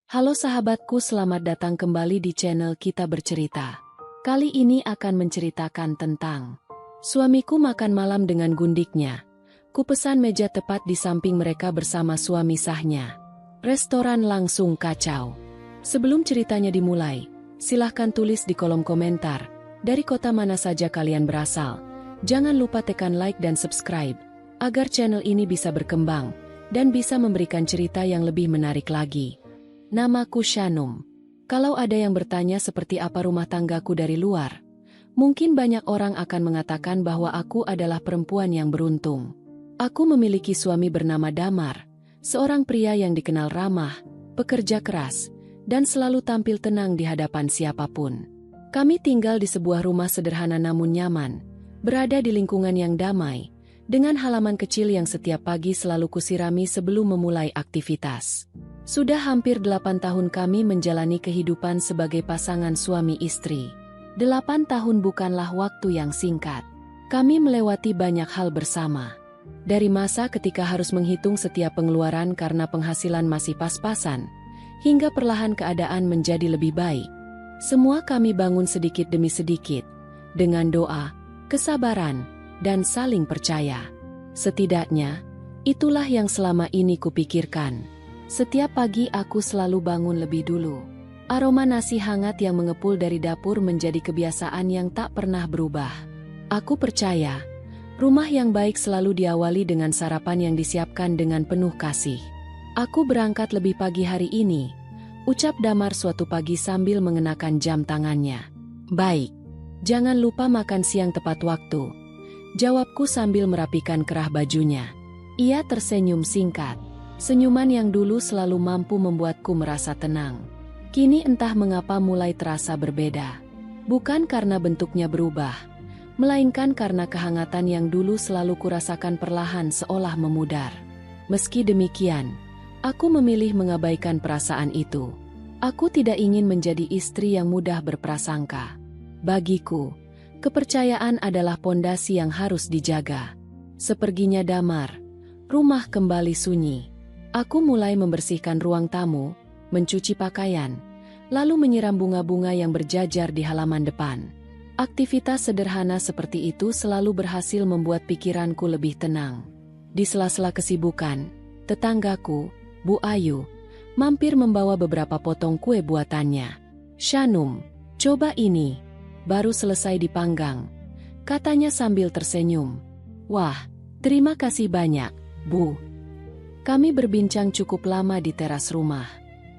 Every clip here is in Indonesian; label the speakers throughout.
Speaker 1: Halo sahabatku, selamat datang kembali di channel Kita Bercerita. Kali ini akan menceritakan tentang suamiku makan malam dengan gundiknya. Kupesan meja tepat di samping mereka bersama suami sahnya. Restoran langsung kacau. Sebelum ceritanya dimulai, silahkan tulis di kolom komentar, dari kota mana saja kalian berasal. Jangan lupa tekan like dan subscribe, agar channel ini bisa berkembang, dan bisa memberikan cerita yang lebih menarik lagi. Namaku Shanum. Kalau ada yang bertanya seperti apa rumah tanggaku dari luar, mungkin banyak orang akan mengatakan bahwa aku adalah perempuan yang beruntung. Aku memiliki suami bernama Damar, seorang pria yang dikenal ramah, pekerja keras, dan selalu tampil tenang di hadapan siapapun. Kami tinggal di sebuah rumah sederhana namun nyaman, berada di lingkungan yang damai, dengan halaman kecil yang setiap pagi selalu kusirami sebelum memulai aktivitas. Sudah hampir 8 tahun kami menjalani kehidupan sebagai pasangan suami istri. 8 tahun bukanlah waktu yang singkat. Kami melewati banyak hal bersama. Dari masa ketika harus menghitung setiap pengeluaran karena penghasilan masih pas-pasan, hingga perlahan keadaan menjadi lebih baik. Semua kami bangun sedikit demi sedikit, dengan doa, kesabaran, dan saling percaya. Setidaknya, itulah yang selama ini kupikirkan. Setiap pagi aku selalu bangun lebih dulu. Aroma nasi hangat yang mengepul dari dapur menjadi kebiasaan yang tak pernah berubah. Aku percaya, rumah yang baik selalu diawali dengan sarapan yang disiapkan dengan penuh kasih. Aku berangkat lebih pagi hari ini, ucap Damar suatu pagi sambil mengenakan jam tangannya. Baik, jangan lupa makan siang tepat waktu, jawabku sambil merapikan kerah bajunya. Ia tersenyum singkat. Senyuman yang dulu selalu mampu membuatku merasa tenang, kini entah mengapa mulai terasa berbeda. Bukan karena bentuknya berubah, melainkan karena kehangatan yang dulu selalu kurasakan perlahan seolah memudar. Meski demikian, aku memilih mengabaikan perasaan itu. Aku tidak ingin menjadi istri yang mudah berprasangka. Bagiku, kepercayaan adalah pondasi yang harus dijaga. Seperginya Damar, rumah kembali sunyi. Aku mulai membersihkan ruang tamu, mencuci pakaian, lalu menyiram bunga-bunga yang berjajar di halaman depan. Aktivitas sederhana seperti itu selalu berhasil membuat pikiranku lebih tenang. Di sela-sela kesibukan, tetanggaku, Bu Ayu, mampir membawa beberapa potong kue buatannya. "Shanum, coba ini, baru selesai dipanggang," katanya sambil tersenyum. "Wah, terima kasih banyak, Bu." Kami berbincang cukup lama di teras rumah.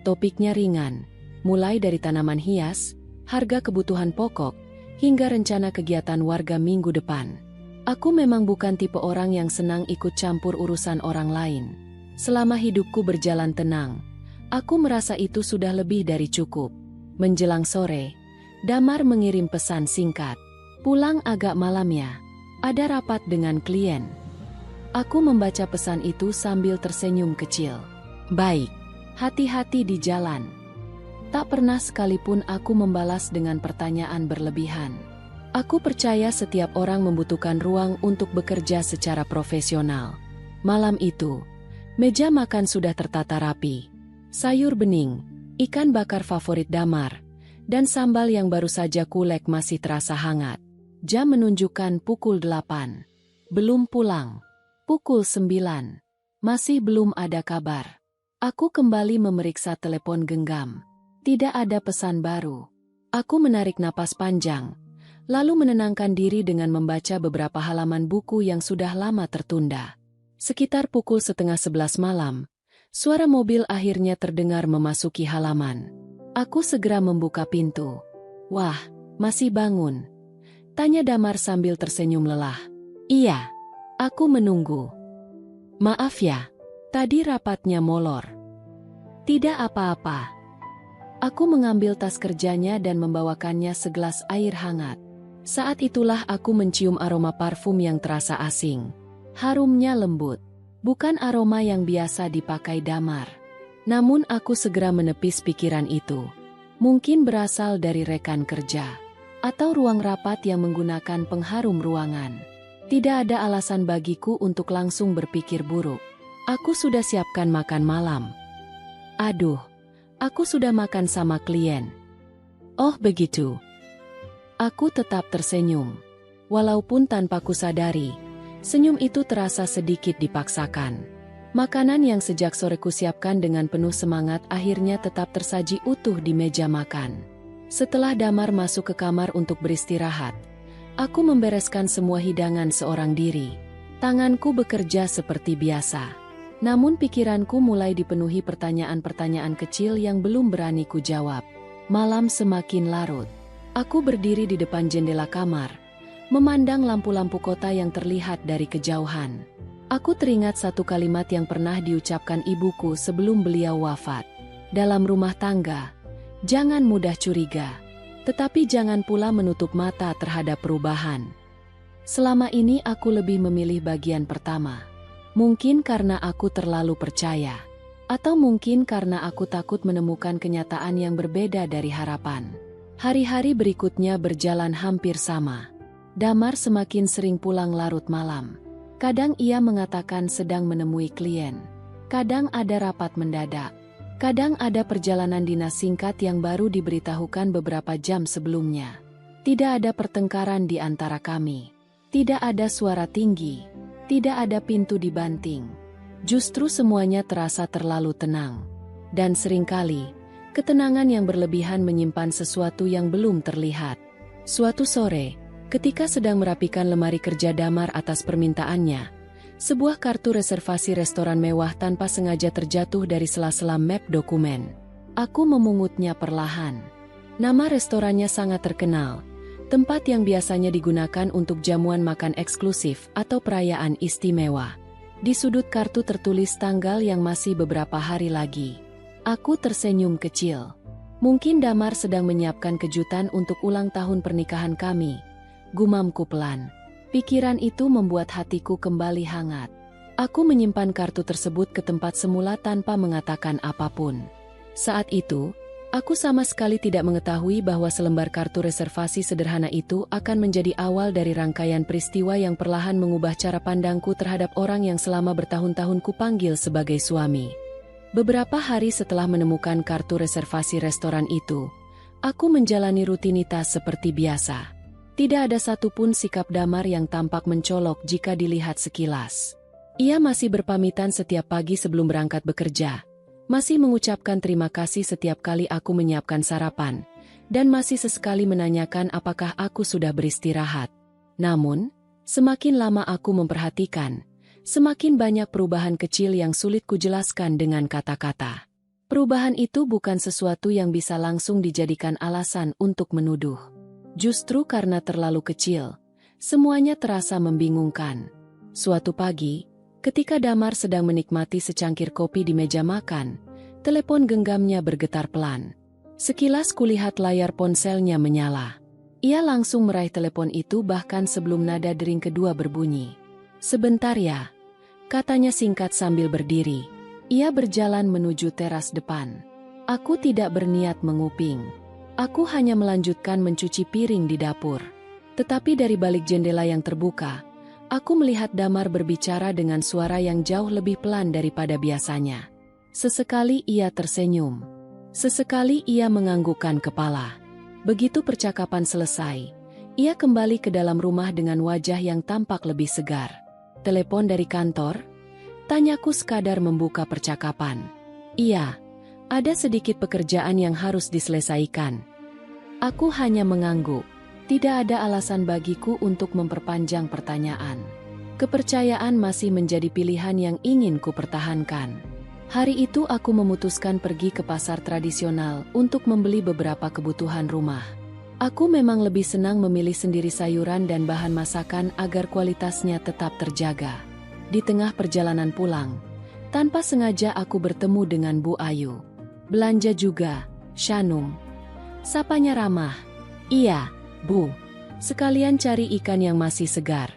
Speaker 1: Topiknya ringan, mulai dari tanaman hias, harga kebutuhan pokok, hingga rencana kegiatan warga minggu depan. Aku memang bukan tipe orang yang senang ikut campur urusan orang lain. Selama hidupku berjalan tenang, aku merasa itu sudah lebih dari cukup. Menjelang sore, Damar mengirim pesan singkat. "Pulang agak malam ya. Ada rapat dengan klien." Aku membaca pesan itu sambil tersenyum kecil. "Baik, hati-hati di jalan." Tak pernah sekalipun aku membalas dengan pertanyaan berlebihan. Aku percaya setiap orang membutuhkan ruang untuk bekerja secara profesional. Malam itu, meja makan sudah tertata rapi. Sayur bening, ikan bakar favorit Damar, dan sambal yang baru saja kulek masih terasa hangat. Jam menunjukkan pukul 8. Belum pulang. Pukul 9. Masih belum ada kabar. Aku kembali memeriksa telepon genggam. Tidak ada pesan baru. Aku menarik napas panjang, lalu menenangkan diri dengan membaca beberapa halaman buku yang sudah lama tertunda. Sekitar pukul 10:30 malam, suara mobil akhirnya terdengar memasuki halaman. Aku segera membuka pintu. "Wah, masih bangun?" tanya Damar sambil tersenyum lelah. "Iya. Aku menunggu. Maaf ya, tadi rapatnya molor." "Tidak apa-apa." Aku mengambil tas kerjanya dan membawakannya segelas air hangat. Saat itulah aku mencium aroma parfum yang terasa asing. Harumnya lembut, bukan aroma yang biasa dipakai Damar. Namun aku segera menepis pikiran itu. Mungkin berasal dari rekan kerja, atau ruang rapat yang menggunakan pengharum ruangan. Tidak ada alasan bagiku untuk langsung berpikir buruk. Aku sudah siapkan makan malam. Aduh, Aku sudah makan sama klien. Oh begitu. Aku tetap tersenyum. Walaupun tanpa kusadari, senyum itu terasa sedikit dipaksakan. Makanan yang sejak sore kusiapkan dengan penuh semangat akhirnya tetap tersaji utuh di meja makan. Setelah Damar masuk ke kamar untuk beristirahat, aku membereskan semua hidangan seorang diri. Tanganku bekerja seperti biasa. Namun pikiranku mulai dipenuhi pertanyaan-pertanyaan kecil yang belum berani ku jawab. Malam semakin larut. Aku berdiri di depan jendela kamar, memandang lampu-lampu kota yang terlihat dari kejauhan. Aku teringat satu kalimat yang pernah diucapkan ibuku sebelum beliau wafat. Dalam rumah tangga, jangan mudah curiga, tetapi jangan pula menutup mata terhadap perubahan. Selama ini aku lebih memilih bagian pertama. Mungkin karena aku terlalu percaya, atau mungkin karena aku takut menemukan kenyataan yang berbeda dari harapan. Hari-hari berikutnya berjalan hampir sama. Damar semakin sering pulang larut malam. Kadang ia mengatakan sedang menemui klien. Kadang ada rapat mendadak. Kadang ada perjalanan dinas singkat yang baru diberitahukan beberapa jam sebelumnya. Tidak ada pertengkaran di antara kami. Tidak ada suara tinggi. Tidak ada pintu dibanting. Justru semuanya terasa terlalu tenang. Dan seringkali, ketenangan yang berlebihan menyimpan sesuatu yang belum terlihat. Suatu sore, ketika sedang merapikan lemari kerja Damar atas permintaannya, sebuah kartu reservasi restoran mewah tanpa sengaja terjatuh dari sela-sela map dokumen. Aku memungutnya perlahan. Nama restorannya sangat terkenal. Tempat yang biasanya digunakan untuk jamuan makan eksklusif atau perayaan istimewa. Di sudut kartu tertulis tanggal yang masih beberapa hari lagi. Aku tersenyum kecil. Mungkin Damar sedang menyiapkan kejutan untuk ulang tahun pernikahan kami. Gumamku pelan. Pikiran itu membuat hatiku kembali hangat. Aku menyimpan kartu tersebut ke tempat semula tanpa mengatakan apapun. Saat itu, aku sama sekali tidak mengetahui bahwa selembar kartu reservasi sederhana itu akan menjadi awal dari rangkaian peristiwa yang perlahan mengubah cara pandangku terhadap orang yang selama bertahun-tahun kupanggil sebagai suami. Beberapa hari setelah menemukan kartu reservasi restoran itu, aku menjalani rutinitas seperti biasa. Tidak ada satupun sikap Damar yang tampak mencolok jika dilihat sekilas. Ia masih berpamitan setiap pagi sebelum berangkat bekerja. Masih mengucapkan terima kasih setiap kali aku menyiapkan sarapan, dan masih sesekali menanyakan apakah aku sudah beristirahat. Namun, semakin lama aku memperhatikan, semakin banyak perubahan kecil yang sulit kujelaskan dengan kata-kata. Perubahan itu bukan sesuatu yang bisa langsung dijadikan alasan untuk menuduh. Justru karena terlalu kecil, semuanya terasa membingungkan. Suatu pagi, ketika Damar sedang menikmati secangkir kopi di meja makan, telepon genggamnya bergetar pelan. Sekilas kulihat layar ponselnya menyala. Ia langsung meraih telepon itu bahkan sebelum nada dering kedua berbunyi. "Sebentar ya," katanya singkat sambil berdiri. Ia berjalan menuju teras depan. Aku tidak berniat menguping. Aku hanya melanjutkan mencuci piring di dapur. Tetapi dari balik jendela yang terbuka, aku melihat Damar berbicara dengan suara yang jauh lebih pelan daripada biasanya. Sesekali ia tersenyum. Sesekali ia menganggukkan kepala. Begitu percakapan selesai, ia kembali ke dalam rumah dengan wajah yang tampak lebih segar. "Telepon dari kantor?" tanyaku sekadar membuka percakapan. "Iya, ada sedikit pekerjaan yang harus diselesaikan." Aku hanya mengangguk. Tidak ada alasan bagiku untuk memperpanjang pertanyaan. Kepercayaan masih menjadi pilihan yang ingin kupertahankan. Hari itu aku memutuskan pergi ke pasar tradisional untuk membeli beberapa kebutuhan rumah. Aku memang lebih senang memilih sendiri sayuran dan bahan masakan agar kualitasnya tetap terjaga. Di tengah perjalanan pulang, tanpa sengaja aku bertemu dengan Bu Ayu. "Belanja juga, Shanum?" sapanya ramah. "Iya, Bu. Sekalian cari ikan yang masih segar."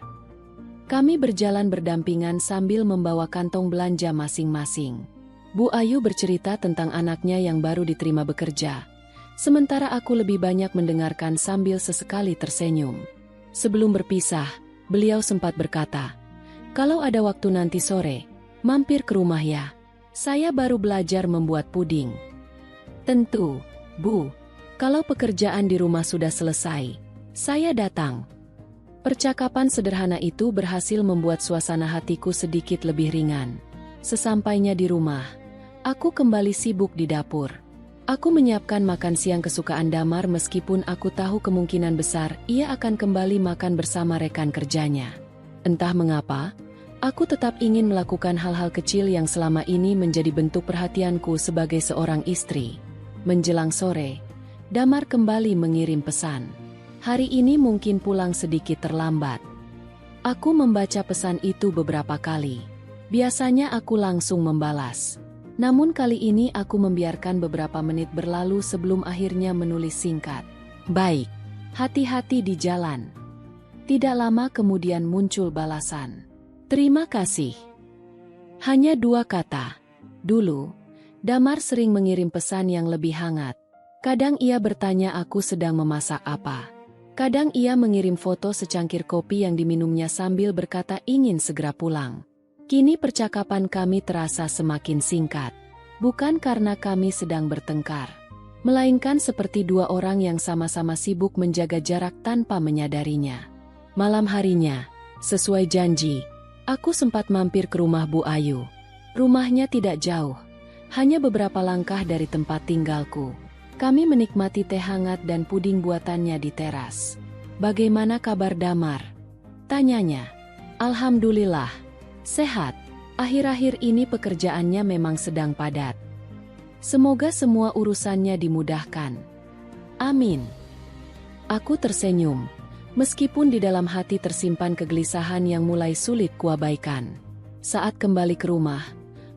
Speaker 1: Kami berjalan berdampingan sambil membawa kantong belanja masing-masing. Bu Ayu bercerita tentang anaknya yang baru diterima bekerja. Sementara aku lebih banyak mendengarkan sambil sesekali tersenyum. Sebelum berpisah, beliau sempat berkata, "Kalau ada waktu nanti sore, mampir ke rumah ya. Saya baru belajar membuat puding." Tentu, Bu. Kalau pekerjaan di rumah sudah selesai, saya datang. Percakapan sederhana itu berhasil membuat suasana hatiku sedikit lebih ringan. Sesampainya di rumah, aku kembali sibuk di dapur. Aku menyiapkan makan siang kesukaan Damar meskipun aku tahu kemungkinan besar ia akan kembali makan bersama rekan kerjanya. Entah mengapa, aku tetap ingin melakukan hal-hal kecil yang selama ini menjadi bentuk perhatianku sebagai seorang istri. Menjelang sore, Damar kembali mengirim pesan. Hari ini mungkin pulang sedikit terlambat. Aku membaca pesan itu beberapa kali. Biasanya aku langsung membalas. Namun kali ini aku membiarkan beberapa menit berlalu sebelum akhirnya menulis singkat. Baik, hati-hati di jalan. Tidak lama kemudian muncul balasan. Terima kasih. Hanya 2 kata. Dulu, Damar sering mengirim pesan yang lebih hangat. Kadang ia bertanya aku sedang memasak apa. Kadang ia mengirim foto secangkir kopi yang diminumnya sambil berkata ingin segera pulang. Kini percakapan kami terasa semakin singkat. Bukan karena kami sedang bertengkar, melainkan seperti 2 orang yang sama-sama sibuk menjaga jarak tanpa menyadarinya. Malam harinya, sesuai janji, aku sempat mampir ke rumah Bu Ayu. Rumahnya tidak jauh, hanya beberapa langkah dari tempat tinggalku. Kami menikmati teh hangat dan puding buatannya di teras. Bagaimana kabar Damar? Tanyanya. Alhamdulillah, sehat. Akhir-akhir ini pekerjaannya memang sedang padat. Semoga semua urusannya dimudahkan. Amin. Aku tersenyum, meskipun di dalam hati tersimpan kegelisahan yang mulai sulit kuabaikan. Saat kembali ke rumah,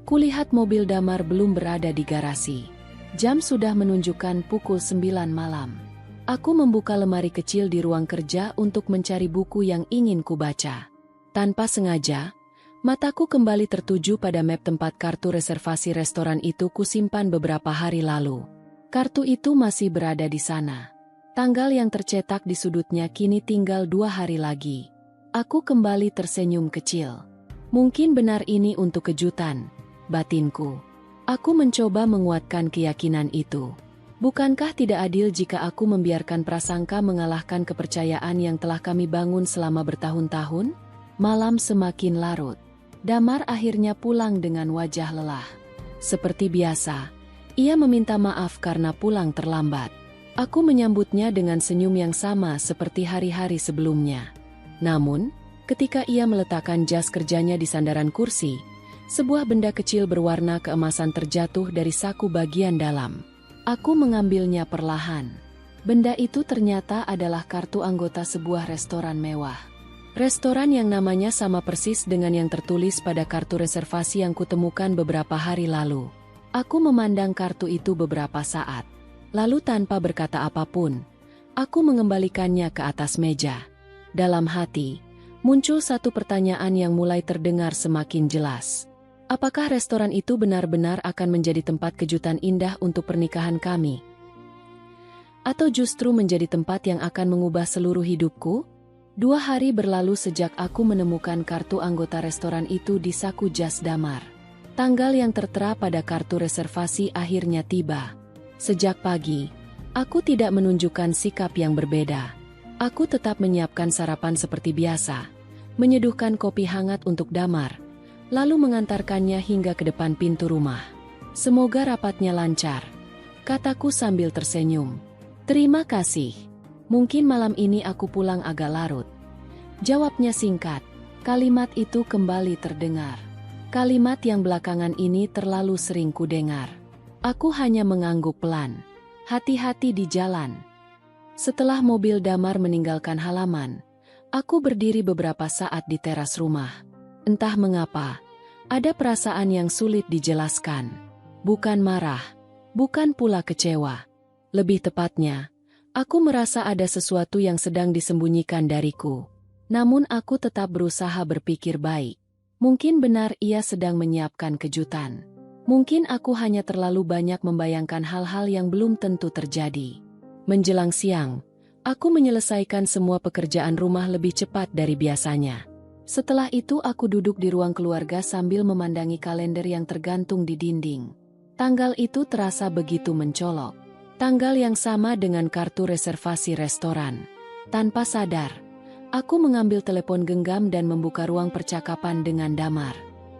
Speaker 1: kulihat mobil Damar belum berada di garasi. Jam sudah menunjukkan pukul 9 malam. Aku membuka lemari kecil di ruang kerja untuk mencari buku yang ingin kubaca. Tanpa sengaja, mataku kembali tertuju pada map tempat kartu reservasi restoran itu kusimpan beberapa hari lalu. Kartu itu masih berada di sana. Tanggal yang tercetak di sudutnya kini tinggal 2 hari lagi. Aku kembali tersenyum kecil. Mungkin benar ini untuk kejutan, batinku. Aku mencoba menguatkan keyakinan itu. Bukankah tidak adil jika aku membiarkan prasangka mengalahkan kepercayaan yang telah kami bangun selama bertahun-tahun? Malam semakin larut. Damar akhirnya pulang dengan wajah lelah. Seperti biasa, ia meminta maaf karena pulang terlambat. Aku menyambutnya dengan senyum yang sama seperti hari-hari sebelumnya. Namun, ketika ia meletakkan jas kerjanya di sandaran kursi, sebuah benda kecil berwarna keemasan terjatuh dari saku bagian dalam. Aku mengambilnya perlahan. Benda itu ternyata adalah kartu anggota sebuah restoran mewah. Restoran yang namanya sama persis dengan yang tertulis pada kartu reservasi yang kutemukan beberapa hari lalu. Aku memandang kartu itu beberapa saat. Lalu tanpa berkata apapun, aku mengembalikannya ke atas meja. Dalam hati, muncul satu pertanyaan yang mulai terdengar semakin jelas. Apakah restoran itu benar-benar akan menjadi tempat kejutan indah untuk pernikahan kami? Atau justru menjadi tempat yang akan mengubah seluruh hidupku? 2 hari berlalu sejak aku menemukan kartu anggota restoran itu di saku jas Damar. Tanggal yang tertera pada kartu reservasi akhirnya tiba. Sejak pagi, aku tidak menunjukkan sikap yang berbeda. Aku tetap menyiapkan sarapan seperti biasa, menyeduhkan kopi hangat untuk Damar, lalu mengantarkannya hingga ke depan pintu rumah. Semoga rapatnya lancar, kataku sambil tersenyum. Terima kasih. Mungkin malam ini aku pulang agak larut. Jawabnya singkat. Kalimat itu kembali terdengar. Kalimat yang belakangan ini terlalu sering kudengar. Aku hanya mengangguk pelan. Hati-hati di jalan. Setelah mobil Damar meninggalkan halaman, aku berdiri beberapa saat di teras rumah. Entah mengapa, ada perasaan yang sulit dijelaskan. Bukan marah, bukan pula kecewa. Lebih tepatnya, aku merasa ada sesuatu yang sedang disembunyikan dariku. Namun aku tetap berusaha berpikir baik. Mungkin benar ia sedang menyiapkan kejutan. Mungkin aku hanya terlalu banyak membayangkan hal-hal yang belum tentu terjadi. Menjelang siang, aku menyelesaikan semua pekerjaan rumah lebih cepat dari biasanya. Setelah itu aku duduk di ruang keluarga sambil memandangi kalender yang tergantung di dinding. Tanggal itu terasa begitu mencolok. Tanggal yang sama dengan kartu reservasi restoran. Tanpa sadar, aku mengambil telepon genggam dan membuka ruang percakapan dengan Damar.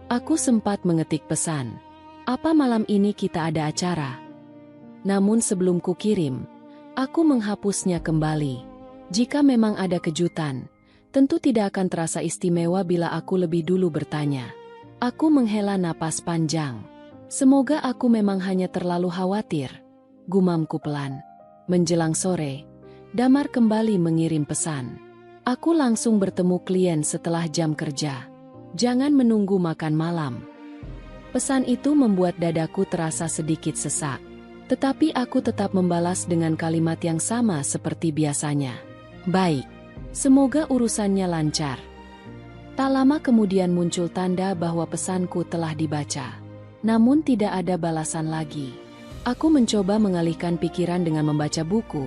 Speaker 1: Aku sempat mengetik pesan. Apa malam ini kita ada acara? Namun sebelum kukirim, aku menghapusnya kembali. Jika memang ada kejutan, tentu tidak akan terasa istimewa bila aku lebih dulu bertanya. Aku menghela napas panjang. Semoga aku memang hanya terlalu khawatir. Gumamku pelan. Menjelang sore, Damar kembali mengirim pesan. Aku langsung bertemu klien setelah jam kerja. Jangan menunggu makan malam. Pesan itu membuat dadaku terasa sedikit sesak. Tetapi aku tetap membalas dengan kalimat yang sama seperti biasanya. Baik. Semoga urusannya lancar. Tak lama kemudian muncul tanda bahwa pesanku telah dibaca. Namun tidak ada balasan lagi. Aku mencoba mengalihkan pikiran dengan membaca buku,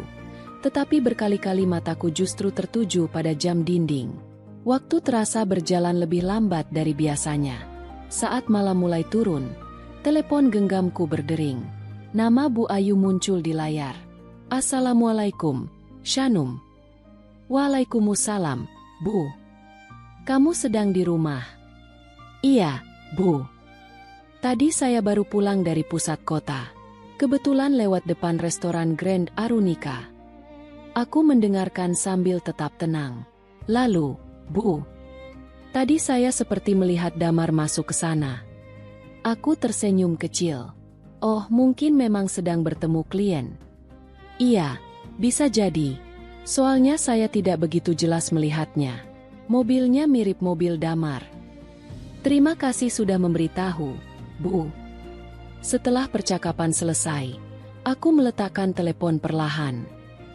Speaker 1: tetapi berkali-kali mataku justru tertuju pada jam dinding. Waktu terasa berjalan lebih lambat dari biasanya. Saat malam mulai turun, telepon genggamku berdering. Nama Bu Ayu muncul di layar. Assalamualaikum, Shanum. Waalaikumsalam, Bu. Kamu sedang di rumah? Iya, Bu. Tadi saya baru pulang dari pusat kota. Kebetulan lewat depan restoran Grand Arunika. Aku mendengarkan sambil tetap tenang. Lalu, Bu. Tadi saya seperti melihat Damar masuk ke sana. Aku tersenyum kecil. Oh, mungkin memang sedang bertemu klien. Iya, bisa jadi. Soalnya saya tidak begitu jelas melihatnya. Mobilnya mirip mobil Damar. Terima kasih sudah memberitahu, Bu. Setelah percakapan selesai, aku meletakkan telepon perlahan.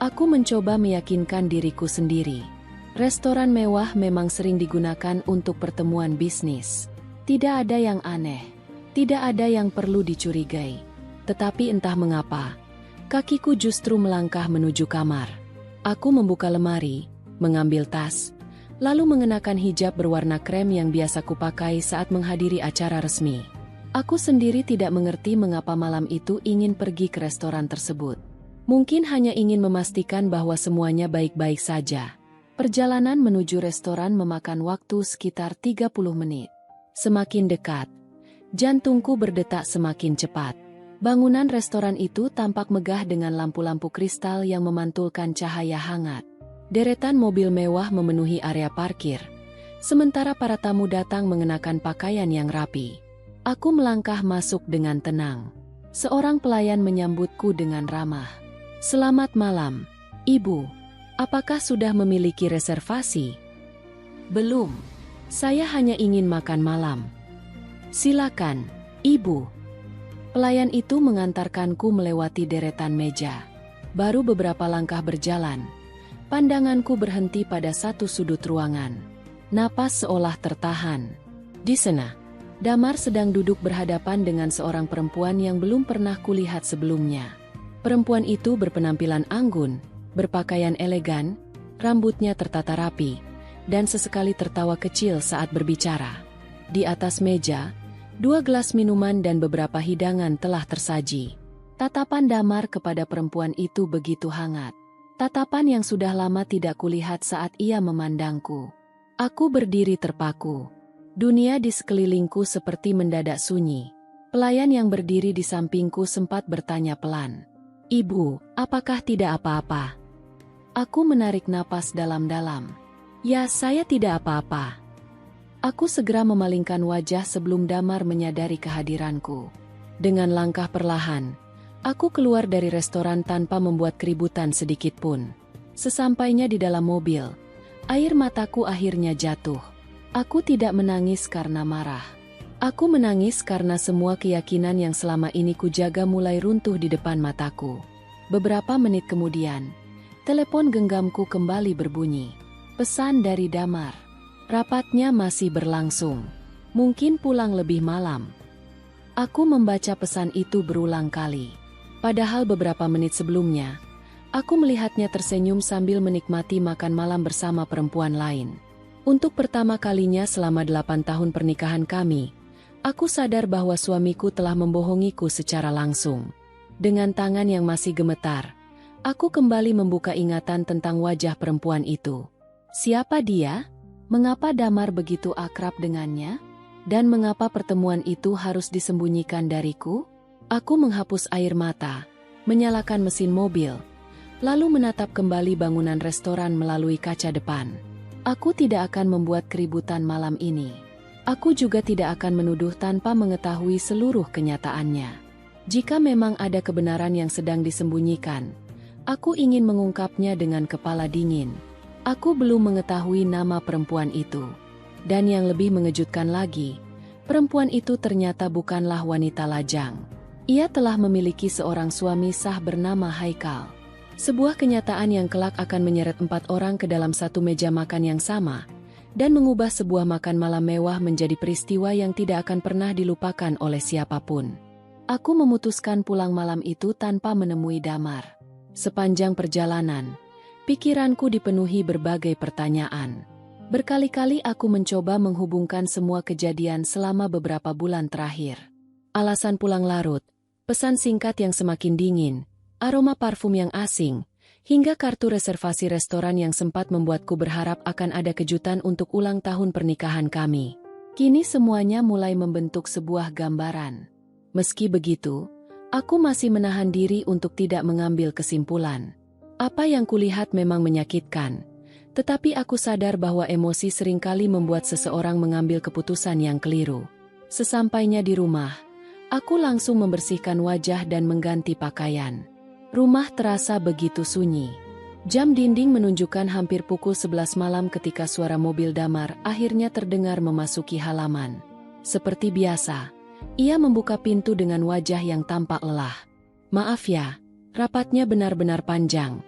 Speaker 1: Aku mencoba meyakinkan diriku sendiri. Restoran mewah memang sering digunakan untuk pertemuan bisnis. Tidak ada yang aneh. Tidak ada yang perlu dicurigai. Tetapi entah mengapa, kakiku justru melangkah menuju kamar. Aku membuka lemari, mengambil tas, lalu mengenakan hijab berwarna krem yang biasa kupakai saat menghadiri acara resmi. Aku sendiri tidak mengerti mengapa malam itu ingin pergi ke restoran tersebut. Mungkin hanya ingin memastikan bahwa semuanya baik-baik saja. Perjalanan menuju restoran memakan waktu sekitar 30 menit. Semakin dekat, jantungku berdetak semakin cepat. Bangunan restoran itu tampak megah dengan lampu-lampu kristal yang memantulkan cahaya hangat. Deretan mobil mewah memenuhi area parkir, sementara para tamu datang mengenakan pakaian yang rapi. Aku melangkah masuk dengan tenang. Seorang pelayan menyambutku dengan ramah. Selamat malam, Ibu. Apakah sudah memiliki reservasi? Belum. Saya hanya ingin makan malam. Silakan, Ibu. Pelayan itu mengantarkanku melewati deretan meja. Baru beberapa langkah berjalan, pandanganku berhenti pada satu sudut ruangan. Napas seolah tertahan. Di sana, Damar sedang duduk berhadapan dengan seorang perempuan yang belum pernah kulihat sebelumnya. Perempuan itu berpenampilan anggun, berpakaian elegan, rambutnya tertata rapi, dan sesekali tertawa kecil saat berbicara. Di atas meja, 2 gelas minuman dan beberapa hidangan telah tersaji. Tatapan Damar kepada perempuan itu begitu hangat. Tatapan yang sudah lama tidak kulihat saat ia memandangku. Aku berdiri terpaku. Dunia di sekelilingku seperti mendadak sunyi. Pelayan yang berdiri di sampingku sempat bertanya pelan. Ibu, apakah tidak apa-apa? Aku menarik napas dalam-dalam. Ya, saya tidak apa-apa. Aku segera memalingkan wajah sebelum Damar menyadari kehadiranku. Dengan langkah perlahan, aku keluar dari restoran tanpa membuat keributan sedikit pun. Sesampainya di dalam mobil, air mataku akhirnya jatuh. Aku tidak menangis karena marah. Aku menangis karena semua keyakinan yang selama ini kujaga mulai runtuh di depan mataku. Beberapa menit kemudian, telepon genggamku kembali berbunyi. Pesan dari Damar. Rapatnya masih berlangsung. Mungkin pulang lebih malam. Aku membaca pesan itu berulang kali. Padahal beberapa menit sebelumnya, aku melihatnya tersenyum sambil menikmati makan malam bersama perempuan lain. Untuk pertama kalinya selama 8 tahun pernikahan kami, Aku sadar bahwa suamiku telah membohongiku secara langsung. Dengan tangan yang masih gemetar, aku kembali membuka ingatan tentang wajah perempuan itu. Siapa dia? Mengapa Damar begitu akrab dengannya? Dan mengapa pertemuan itu harus disembunyikan dariku? Aku menghapus air mata, menyalakan mesin mobil, lalu menatap kembali bangunan restoran melalui kaca depan. Aku tidak akan membuat keributan malam ini. Aku juga tidak akan menuduh tanpa mengetahui seluruh kenyataannya. Jika memang ada kebenaran yang sedang disembunyikan, aku ingin mengungkapnya dengan kepala dingin. Aku belum mengetahui nama perempuan itu. Dan yang lebih mengejutkan lagi, perempuan itu ternyata bukanlah wanita lajang. Ia telah memiliki seorang suami sah bernama Haikal. Sebuah kenyataan yang kelak akan menyeret 4 orang ke dalam satu meja makan yang sama, dan mengubah sebuah makan malam mewah menjadi peristiwa yang tidak akan pernah dilupakan oleh siapapun. Aku memutuskan pulang malam itu tanpa menemui Damar. Sepanjang perjalanan, pikiranku dipenuhi berbagai pertanyaan. Berkali-kali aku mencoba menghubungkan semua kejadian selama beberapa bulan terakhir. Alasan pulang larut, pesan singkat yang semakin dingin, aroma parfum yang asing, hingga kartu reservasi restoran yang sempat membuatku berharap akan ada kejutan untuk ulang tahun pernikahan kami. Kini semuanya mulai membentuk sebuah gambaran. Meski begitu, aku masih menahan diri untuk tidak mengambil kesimpulan. Apa yang kulihat memang menyakitkan, tetapi aku sadar bahwa emosi seringkali membuat seseorang mengambil keputusan yang keliru. Sesampainya di rumah, aku langsung membersihkan wajah dan mengganti pakaian. Rumah terasa begitu sunyi. Jam dinding menunjukkan hampir pukul 11 malam ketika suara mobil Damar akhirnya terdengar memasuki halaman. Seperti biasa, ia membuka pintu dengan wajah yang tampak lelah. "Maaf ya, rapatnya benar-benar panjang,"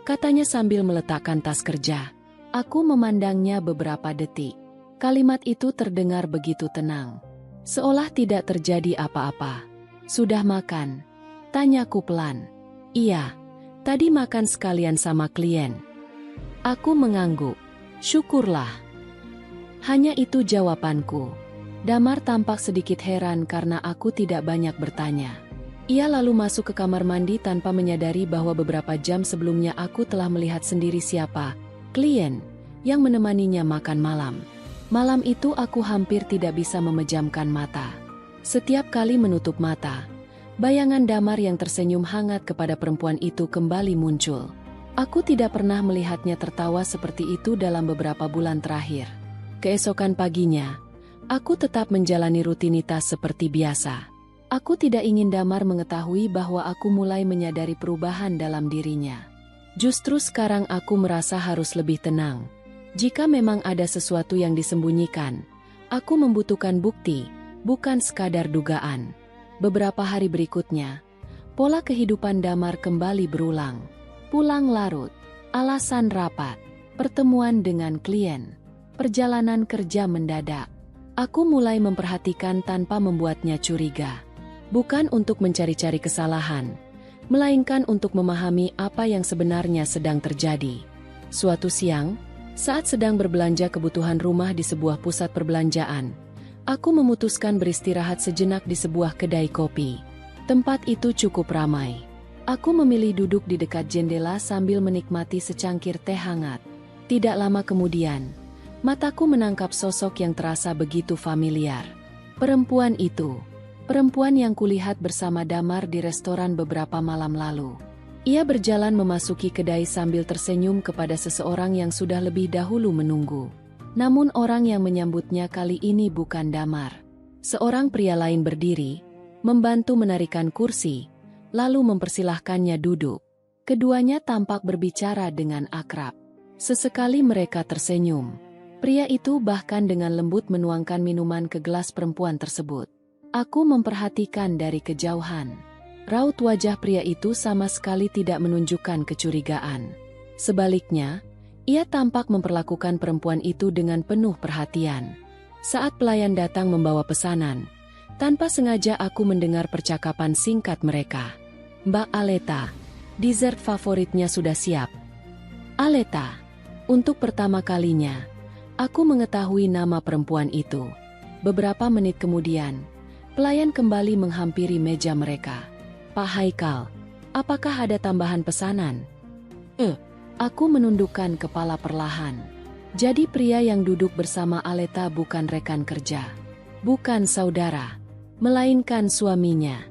Speaker 1: katanya sambil meletakkan tas kerja. Aku memandangnya beberapa detik. Kalimat itu terdengar begitu tenang, seolah tidak terjadi apa-apa. "Sudah makan?" tanyaku pelan. "Iya, tadi makan sekalian sama klien." Aku mengangguk. "Syukurlah." Hanya itu jawabanku. Damar tampak sedikit heran karena aku tidak banyak bertanya. Ia lalu masuk ke kamar mandi tanpa menyadari bahwa beberapa jam sebelumnya aku telah melihat sendiri siapa klien yang menemaninya makan malam. Malam itu aku hampir tidak bisa memejamkan mata. Setiap kali menutup mata, bayangan Damar yang tersenyum hangat kepada perempuan itu kembali muncul. Aku tidak pernah melihatnya tertawa seperti itu dalam beberapa bulan terakhir. Keesokan paginya, aku tetap menjalani rutinitas seperti biasa. Aku tidak ingin Damar mengetahui bahwa aku mulai menyadari perubahan dalam dirinya. Justru sekarang aku merasa harus lebih tenang. Jika memang ada sesuatu yang disembunyikan, aku membutuhkan bukti, bukan sekadar dugaan. Beberapa hari berikutnya, pola kehidupan Damar kembali berulang. Pulang larut, alasan rapat, pertemuan dengan klien, perjalanan kerja mendadak. Aku mulai memperhatikan tanpa membuatnya curiga. Bukan untuk mencari-cari kesalahan, melainkan untuk memahami apa yang sebenarnya sedang terjadi. Suatu siang, saat sedang berbelanja kebutuhan rumah di sebuah pusat perbelanjaan, aku memutuskan beristirahat sejenak di sebuah kedai kopi. Tempat itu cukup ramai. Aku memilih duduk di dekat jendela sambil menikmati secangkir teh hangat. Tidak lama kemudian, mataku menangkap sosok yang terasa begitu familiar. Perempuan itu. Perempuan yang kulihat bersama Damar di restoran beberapa malam lalu. Ia berjalan memasuki kedai sambil tersenyum kepada seseorang yang sudah lebih dahulu menunggu. Namun orang yang menyambutnya kali ini bukan Damar. Seorang pria lain berdiri, membantu menarikan kursi, lalu mempersilahkannya duduk. Keduanya tampak berbicara dengan akrab. Sesekali mereka tersenyum. Pria itu bahkan dengan lembut menuangkan minuman ke gelas perempuan tersebut. Aku memperhatikan dari kejauhan. Raut wajah pria itu sama sekali tidak menunjukkan kecurigaan. Sebaliknya, ia tampak memperlakukan perempuan itu dengan penuh perhatian. Saat pelayan datang membawa pesanan, tanpa sengaja aku mendengar percakapan singkat mereka. "Mbak Aleta, dessert favoritnya sudah siap." Aleta. Untuk pertama kalinya, aku mengetahui nama perempuan itu. Beberapa menit kemudian, pelayan kembali menghampiri meja mereka. "Pak Haikal, apakah ada tambahan pesanan?" Aku menundukkan kepala perlahan. Jadi pria yang duduk bersama Aleta bukan rekan kerja, bukan saudara, melainkan suaminya.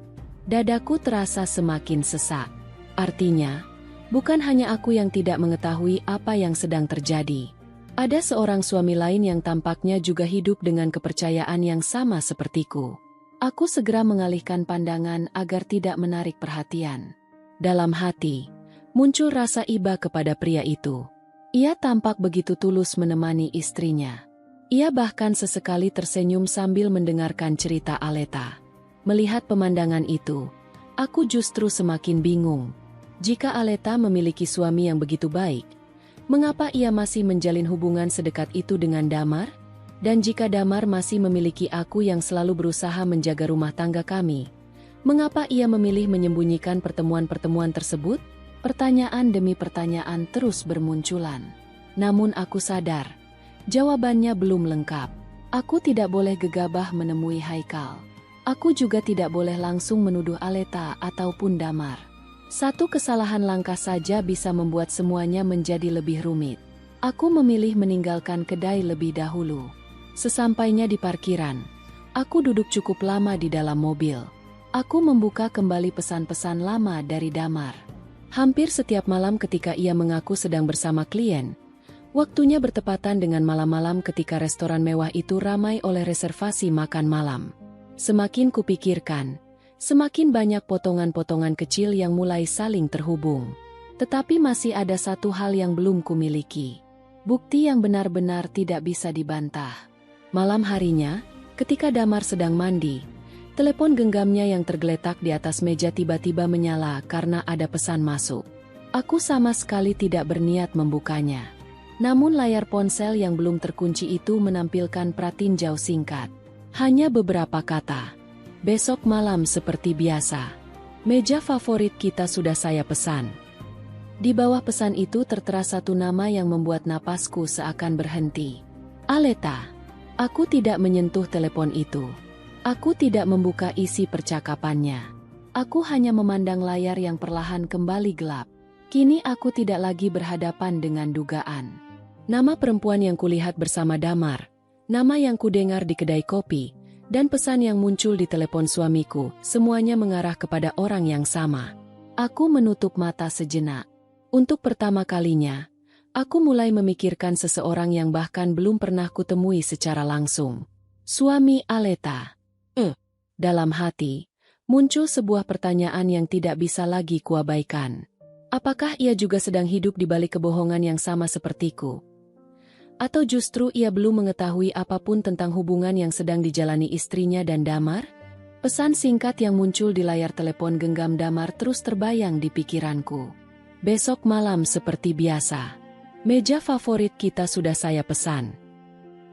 Speaker 1: Dadaku terasa semakin sesak. Artinya, bukan hanya aku yang tidak mengetahui apa yang sedang terjadi. Ada seorang suami lain yang tampaknya juga hidup dengan kepercayaan yang sama sepertiku. Aku segera mengalihkan pandangan agar tidak menarik perhatian. Dalam hati, muncul rasa iba kepada pria itu. Ia tampak begitu tulus menemani istrinya. Ia bahkan sesekali tersenyum sambil mendengarkan cerita Aleta. Melihat pemandangan itu, aku justru semakin bingung. Jika Aleta memiliki suami yang begitu baik, mengapa ia masih menjalin hubungan sedekat itu dengan Damar? Dan jika Damar masih memiliki aku yang selalu berusaha menjaga rumah tangga kami, mengapa ia memilih menyembunyikan pertemuan-pertemuan tersebut? Pertanyaan demi pertanyaan terus bermunculan. Namun aku sadar, jawabannya belum lengkap. Aku tidak boleh gegabah menemui Haikal. Aku juga tidak boleh langsung menuduh Aleta ataupun Damar. Satu kesalahan langkah saja bisa membuat semuanya menjadi lebih rumit. Aku memilih meninggalkan kedai lebih dahulu. Sesampainya di parkiran, aku duduk cukup lama di dalam mobil. Aku membuka kembali pesan-pesan lama dari Damar. Hampir setiap malam ketika ia mengaku sedang bersama klien, waktunya bertepatan dengan malam-malam ketika restoran mewah itu ramai oleh reservasi makan malam. Semakin kupikirkan, semakin banyak potongan-potongan kecil yang mulai saling terhubung. Tetapi masih ada satu hal yang belum kumiliki. Bukti yang benar-benar tidak bisa dibantah. Malam harinya, ketika Damar sedang mandi, telepon genggamnya yang tergeletak di atas meja tiba-tiba menyala karena ada pesan masuk. Aku sama sekali tidak berniat membukanya. Namun layar ponsel yang belum terkunci itu menampilkan pratinjau singkat. Hanya beberapa kata. "Besok malam seperti biasa. Meja favorit kita sudah saya pesan." Di bawah pesan itu tertera satu nama yang membuat napasku seakan berhenti. Aleta. Aku tidak menyentuh telepon itu. Aku tidak membuka isi percakapannya. Aku hanya memandang layar yang perlahan kembali gelap. Kini aku tidak lagi berhadapan dengan dugaan. Nama perempuan yang kulihat bersama Damar, nama yang kudengar di kedai kopi, dan pesan yang muncul di telepon suamiku, semuanya mengarah kepada orang yang sama. Aku menutup mata sejenak. Untuk pertama kalinya, aku mulai memikirkan seseorang yang bahkan belum pernah kutemui secara langsung. Suami Aleta. Dalam hati, muncul sebuah pertanyaan yang tidak bisa lagi kuabaikan. Apakah ia juga sedang hidup di balik kebohongan yang sama sepertiku? Atau justru ia belum mengetahui apapun tentang hubungan yang sedang dijalani istrinya dan Damar? Pesan singkat yang muncul di layar telepon genggam Damar terus terbayang di pikiranku. "Besok malam seperti biasa. Meja favorit kita sudah saya pesan."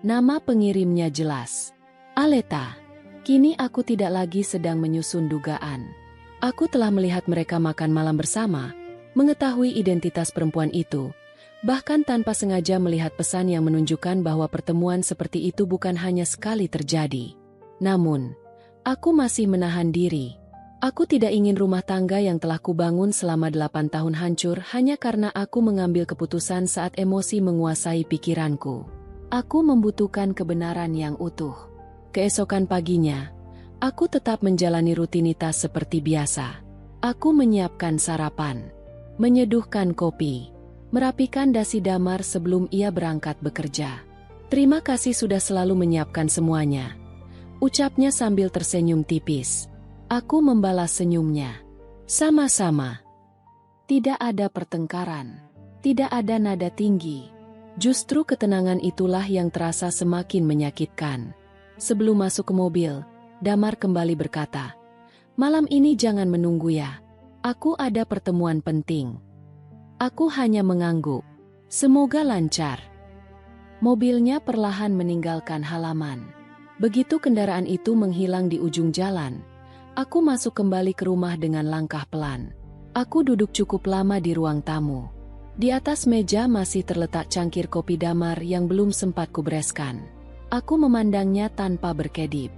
Speaker 1: Nama pengirimnya jelas. Aleta. Kini aku tidak lagi sedang menyusun dugaan. Aku telah melihat mereka makan malam bersama, mengetahui identitas perempuan itu, bahkan tanpa sengaja melihat pesan yang menunjukkan bahwa pertemuan seperti itu bukan hanya sekali terjadi. Namun, aku masih menahan diri. Aku tidak ingin rumah tangga yang telah kubangun selama 8 tahun hancur hanya karena aku mengambil keputusan saat emosi menguasai pikiranku. Aku membutuhkan kebenaran yang utuh. Keesokan paginya, aku tetap menjalani rutinitas seperti biasa. Aku menyiapkan sarapan, menyeduhkan kopi, merapikan dasi Damar sebelum ia berangkat bekerja. "Terima kasih sudah selalu menyiapkan semuanya," ucapnya sambil tersenyum tipis. Aku membalas senyumnya. "Sama-sama." Tidak ada pertengkaran, tidak ada nada tinggi. Justru ketenangan itulah yang terasa semakin menyakitkan. Sebelum masuk ke mobil, Damar kembali berkata, "Malam ini jangan menunggu ya. Aku ada pertemuan penting." Aku hanya mengangguk. Semoga lancar. Mobilnya perlahan meninggalkan halaman. Begitu kendaraan itu menghilang di ujung jalan, aku masuk kembali ke rumah dengan langkah pelan. Aku duduk cukup lama di ruang tamu. Di atas meja masih terletak cangkir kopi Damar yang belum sempat kubereskan. Aku memandangnya tanpa berkedip.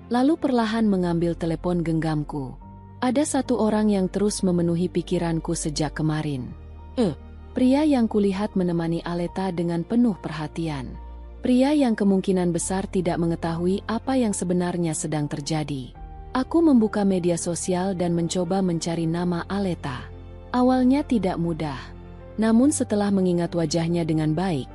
Speaker 1: Lalu perlahan mengambil telepon genggamku. Ada satu orang yang terus memenuhi pikiranku sejak kemarin. Pria yang kulihat menemani Aleta dengan penuh perhatian. Pria yang kemungkinan besar tidak mengetahui apa yang sebenarnya sedang terjadi. Aku membuka media sosial dan mencoba mencari nama Aleta. Awalnya tidak mudah. Namun setelah mengingat wajahnya dengan baik,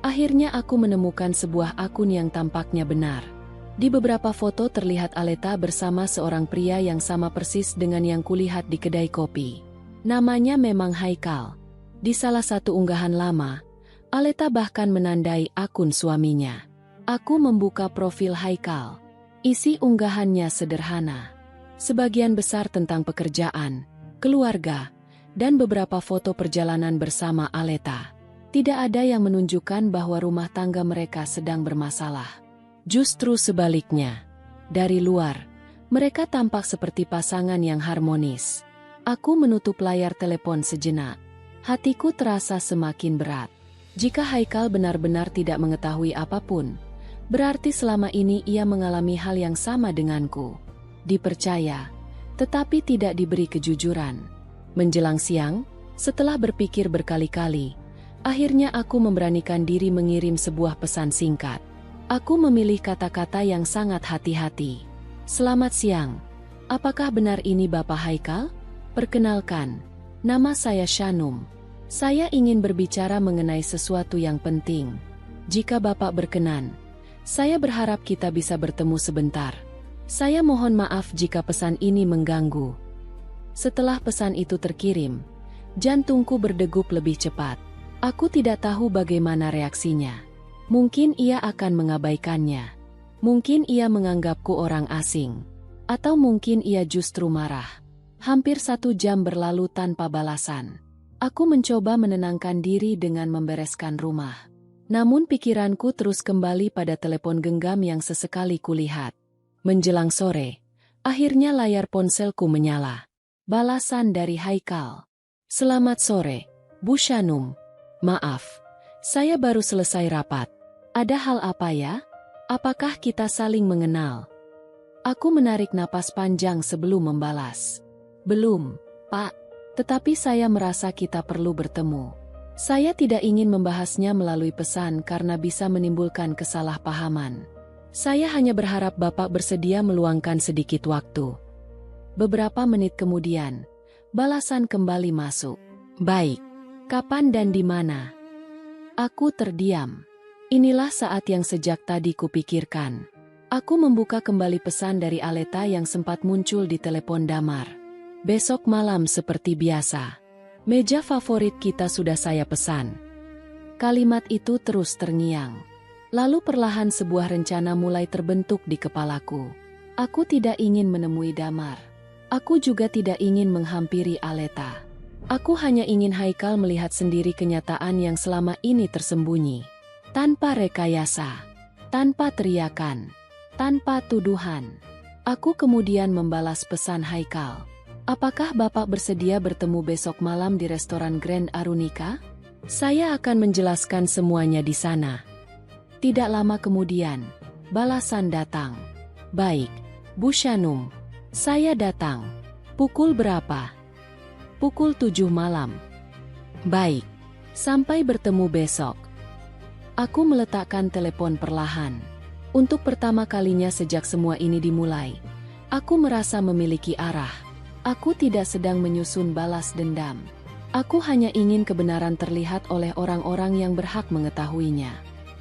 Speaker 1: akhirnya aku menemukan sebuah akun yang tampaknya benar. Di beberapa foto terlihat Aleta bersama seorang pria yang sama persis dengan yang kulihat di kedai kopi. Namanya memang Haikal. Di salah satu unggahan lama, Aleta bahkan menandai akun suaminya. Aku membuka profil Haikal. Isi unggahannya sederhana. Sebagian besar tentang pekerjaan, keluarga, dan beberapa foto perjalanan bersama Aleta. Tidak ada yang menunjukkan bahwa rumah tangga mereka sedang bermasalah. Justru sebaliknya, dari luar, mereka tampak seperti pasangan yang harmonis. Aku menutup layar telepon sejenak. Hatiku terasa semakin berat. Jika Haikal benar-benar tidak mengetahui apapun, berarti selama ini ia mengalami hal yang sama denganku. Dipercaya, tetapi tidak diberi kejujuran. Menjelang siang, setelah berpikir berkali-kali, akhirnya aku memberanikan diri mengirim sebuah pesan singkat. Aku memilih kata-kata yang sangat hati-hati. Selamat siang. Apakah benar ini Bapak Haikal? Perkenalkan, nama saya Shanum. Saya ingin berbicara mengenai sesuatu yang penting. Jika Bapak berkenan, saya berharap kita bisa bertemu sebentar. Saya mohon maaf jika pesan ini mengganggu. Setelah pesan itu terkirim, jantungku berdegup lebih cepat. Aku tidak tahu bagaimana reaksinya. Mungkin ia akan mengabaikannya. Mungkin ia menganggapku orang asing. Atau mungkin ia justru marah. Hampir 1 jam berlalu tanpa balasan. Aku mencoba menenangkan diri dengan membereskan rumah. Namun pikiranku terus kembali pada telepon genggam yang sesekali kulihat. Menjelang sore, akhirnya layar ponselku menyala. Balasan dari Haikal. Selamat sore, Bu Shanum. Maaf, saya baru selesai rapat. Ada hal apa ya? Apakah kita saling mengenal? Aku menarik napas panjang sebelum membalas. Belum, Pak. Tetapi saya merasa kita perlu bertemu. Saya tidak ingin membahasnya melalui pesan karena bisa menimbulkan kesalahpahaman. Saya hanya berharap Bapak bersedia meluangkan sedikit waktu. Beberapa menit kemudian, balasan kembali masuk. Baik. Kapan dan di mana? Aku terdiam. Inilah saat yang sejak tadi kupikirkan. Aku membuka kembali pesan dari Aleta yang sempat muncul di telepon Damar. Besok malam seperti biasa. Meja favorit kita sudah saya pesan. Kalimat itu terus terngiang. Lalu perlahan sebuah rencana mulai terbentuk di kepalaku. Aku tidak ingin menemui Damar. Aku juga tidak ingin menghampiri Aleta. Aku hanya ingin Haikal melihat sendiri kenyataan yang selama ini tersembunyi. Tanpa rekayasa, tanpa teriakan, tanpa tuduhan. Aku kemudian membalas pesan Haikal. Apakah Bapak bersedia bertemu besok malam di restoran Grand Arunika? Saya akan menjelaskan semuanya di sana. Tidak lama kemudian, balasan datang. Baik, Bu Shanum. Saya datang. Pukul berapa? Pukul 7 malam. Baik. Sampai bertemu besok. Aku meletakkan telepon perlahan. Untuk pertama kalinya sejak semua ini dimulai, aku merasa memiliki arah. Aku tidak sedang menyusun balas dendam. Aku hanya ingin kebenaran terlihat oleh orang-orang yang berhak mengetahuinya.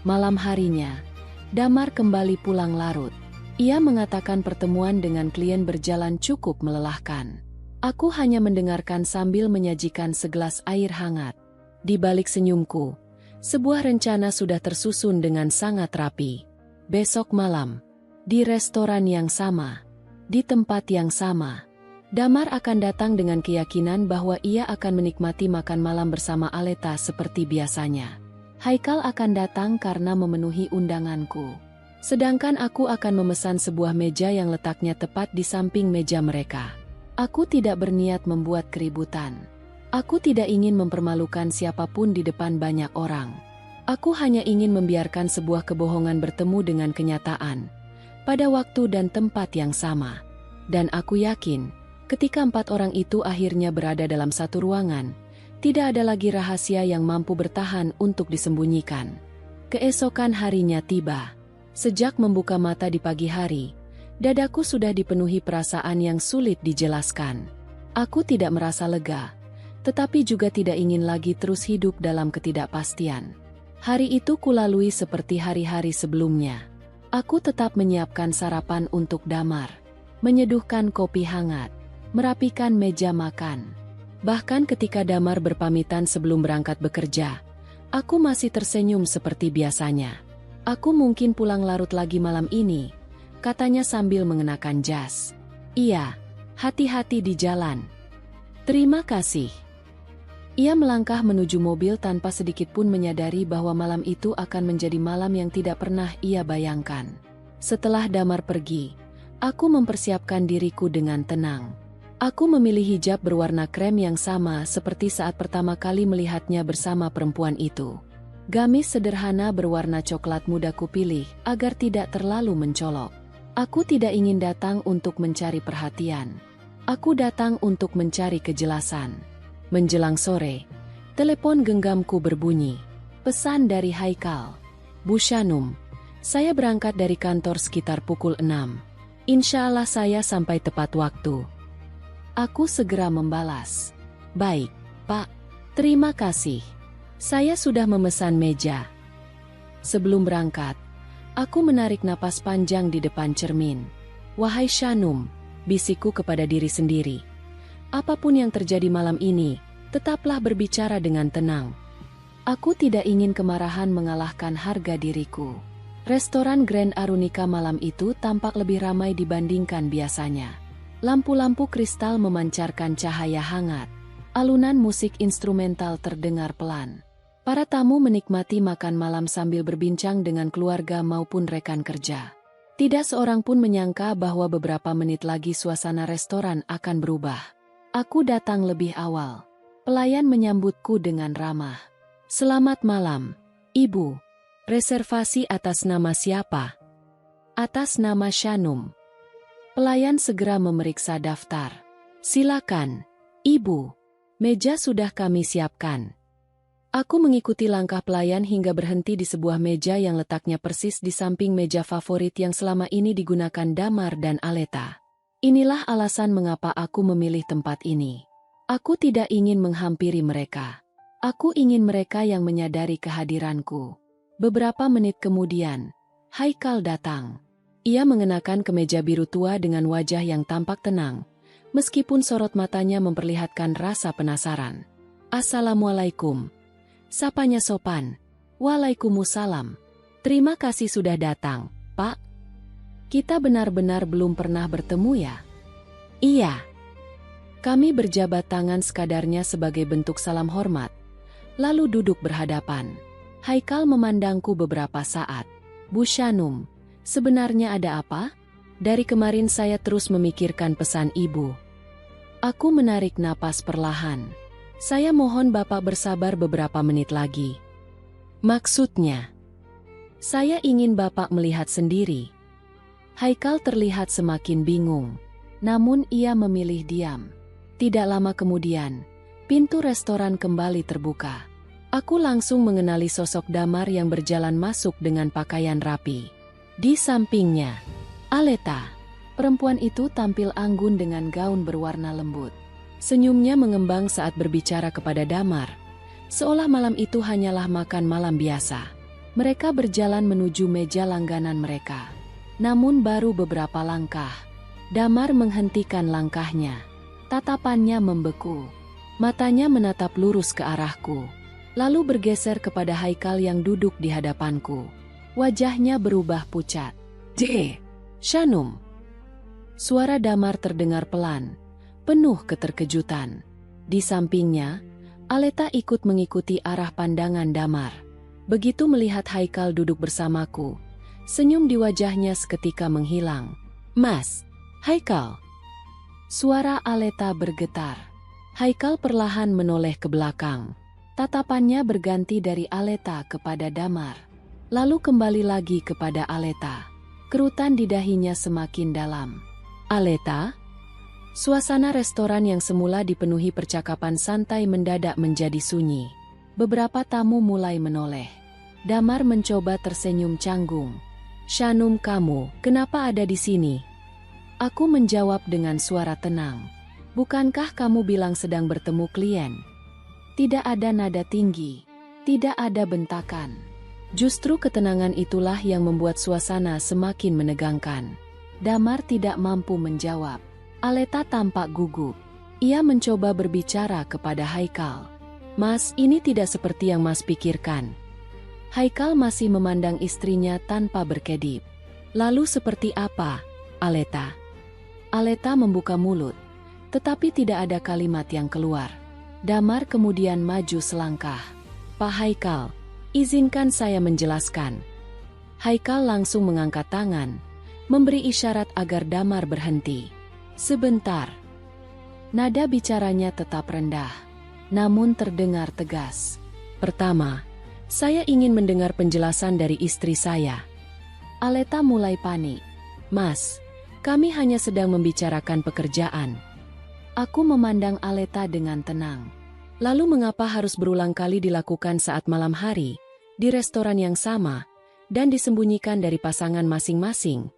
Speaker 1: Malam harinya, Damar kembali pulang larut. Ia mengatakan pertemuan dengan klien berjalan cukup melelahkan. Aku hanya mendengarkan sambil menyajikan segelas air hangat. Di balik senyumku, sebuah rencana sudah tersusun dengan sangat rapi. Besok malam, di restoran yang sama, di tempat yang sama, Damar akan datang dengan keyakinan bahwa ia akan menikmati makan malam bersama Aleta seperti biasanya. Haikal akan datang karena memenuhi undanganku. Sedangkan aku akan memesan sebuah meja yang letaknya tepat di samping meja mereka. Aku tidak berniat membuat keributan. Aku tidak ingin mempermalukan siapapun di depan banyak orang. Aku hanya ingin membiarkan sebuah kebohongan bertemu dengan kenyataan, pada waktu dan tempat yang sama. Dan aku yakin, ketika 4 orang itu akhirnya berada dalam satu ruangan, tidak ada lagi rahasia yang mampu bertahan untuk disembunyikan. Keesokan harinya tiba. Sejak membuka mata di pagi hari, dadaku sudah dipenuhi perasaan yang sulit dijelaskan. Aku tidak merasa lega, tetapi juga tidak ingin lagi terus hidup dalam ketidakpastian. Hari itu kulalui seperti hari-hari sebelumnya. Aku tetap menyiapkan sarapan untuk Damar, menyeduhkan kopi hangat, merapikan meja makan. Bahkan ketika Damar berpamitan sebelum berangkat bekerja, aku masih tersenyum seperti biasanya. Aku mungkin pulang larut lagi malam ini, katanya sambil mengenakan jas. Iya, hati-hati di jalan. Terima kasih. Ia melangkah menuju mobil tanpa sedikit pun menyadari bahwa malam itu akan menjadi malam yang tidak pernah ia bayangkan. Setelah Damar pergi, aku mempersiapkan diriku dengan tenang. Aku memilih hijab berwarna krem yang sama seperti saat pertama kali melihatnya bersama perempuan itu. Gamis sederhana berwarna coklat muda kupilih agar tidak terlalu mencolok. Aku tidak ingin datang untuk mencari perhatian. Aku datang untuk mencari kejelasan. Menjelang sore, telepon genggamku berbunyi. Pesan dari Haikal. Bu Shanum, saya berangkat dari kantor sekitar pukul 6. Insya Allah saya sampai tepat waktu. Aku segera membalas. Baik, Pak. Terima kasih. Saya sudah memesan meja. Sebelum berangkat, aku menarik napas panjang di depan cermin. Wahai Shanum, bisikku kepada diri sendiri. Apapun yang terjadi malam ini, tetaplah berbicara dengan tenang. Aku tidak ingin kemarahan mengalahkan harga diriku. Restoran Grand Arunika malam itu tampak lebih ramai dibandingkan biasanya. Lampu-lampu kristal memancarkan cahaya hangat. Alunan musik instrumental terdengar pelan. Para tamu menikmati makan malam sambil berbincang dengan keluarga maupun rekan kerja. Tidak seorang pun menyangka bahwa beberapa menit lagi suasana restoran akan berubah. Aku datang lebih awal. Pelayan menyambutku dengan ramah. Selamat malam, Ibu. Reservasi atas nama siapa? Atas nama Shanum. Pelayan segera memeriksa daftar. Silakan, Ibu. Meja sudah kami siapkan. Aku mengikuti langkah pelayan hingga berhenti di sebuah meja yang letaknya persis di samping meja favorit yang selama ini digunakan Damar dan Aleta. Inilah alasan mengapa aku memilih tempat ini. Aku tidak ingin menghampiri mereka. Aku ingin mereka yang menyadari kehadiranku. Beberapa menit kemudian, Haikal datang. Ia mengenakan kemeja biru tua dengan wajah yang tampak tenang, meskipun sorot matanya memperlihatkan rasa penasaran. Assalamualaikum. Sapanya sopan. Waalaikumsalam. Terima kasih sudah datang, Pak. Kita benar-benar belum pernah bertemu ya? Iya. Kami berjabat tangan sekadarnya sebagai bentuk salam hormat, lalu duduk berhadapan. Haikal memandangku beberapa saat. Bu Shanum, sebenarnya ada apa? Dari kemarin saya terus memikirkan pesan Ibu. Aku menarik napas perlahan. Saya mohon Bapak bersabar beberapa menit lagi. Maksudnya? Saya ingin Bapak melihat sendiri. Haikal terlihat semakin bingung, namun ia memilih diam. Tidak lama kemudian, pintu restoran kembali terbuka. Aku langsung mengenali sosok Damar yang berjalan masuk dengan pakaian rapi. Di sampingnya, Aleta. Perempuan itu tampil anggun dengan gaun berwarna lembut. Senyumnya mengembang saat berbicara kepada Damar, seolah malam itu hanyalah makan malam biasa. Mereka berjalan menuju meja langganan mereka. Namun baru beberapa langkah, Damar menghentikan langkahnya. Tatapannya membeku. Matanya menatap lurus ke arahku, lalu bergeser kepada Haikal yang duduk di hadapanku. Wajahnya berubah pucat. Shanum. Suara Damar terdengar pelan, penuh keterkejutan. Di sampingnya, Aleta ikut mengikuti arah pandangan Damar. Begitu melihat Haikal duduk bersamaku, senyum di wajahnya seketika menghilang. Mas, Haikal. Suara Aleta bergetar. Haikal perlahan menoleh ke belakang. Tatapannya berganti dari Aleta kepada Damar. Lalu kembali lagi kepada Aleta. Kerutan di dahinya semakin dalam. Aleta? Suasana restoran yang semula dipenuhi percakapan santai mendadak menjadi sunyi. Beberapa tamu mulai menoleh. Damar mencoba tersenyum canggung. Shanum, kamu, kenapa ada di sini? Aku menjawab dengan suara tenang. Bukankah kamu bilang sedang bertemu klien? Tidak ada nada tinggi. Tidak ada bentakan. Justru ketenangan itulah yang membuat suasana semakin menegangkan. Damar tidak mampu menjawab. Aleta tampak gugup. Ia mencoba berbicara kepada Haikal. Mas, ini tidak seperti yang Mas pikirkan. Haikal masih memandang istrinya tanpa berkedip. Lalu seperti apa, Aleta? Aleta membuka mulut, tetapi tidak ada kalimat yang keluar. Damar kemudian maju selangkah. Pak Haikal, izinkan saya menjelaskan. Haikal langsung mengangkat tangan, memberi isyarat agar Damar berhenti. Sebentar. Nada bicaranya tetap rendah, namun terdengar tegas. Pertama, saya ingin mendengar penjelasan dari istri saya. Aleta mulai panik. Mas, kami hanya sedang membicarakan pekerjaan. Aku memandang Aleta dengan tenang. Lalu mengapa harus berulang kali dilakukan saat malam hari, di restoran yang sama, dan disembunyikan dari pasangan masing-masing?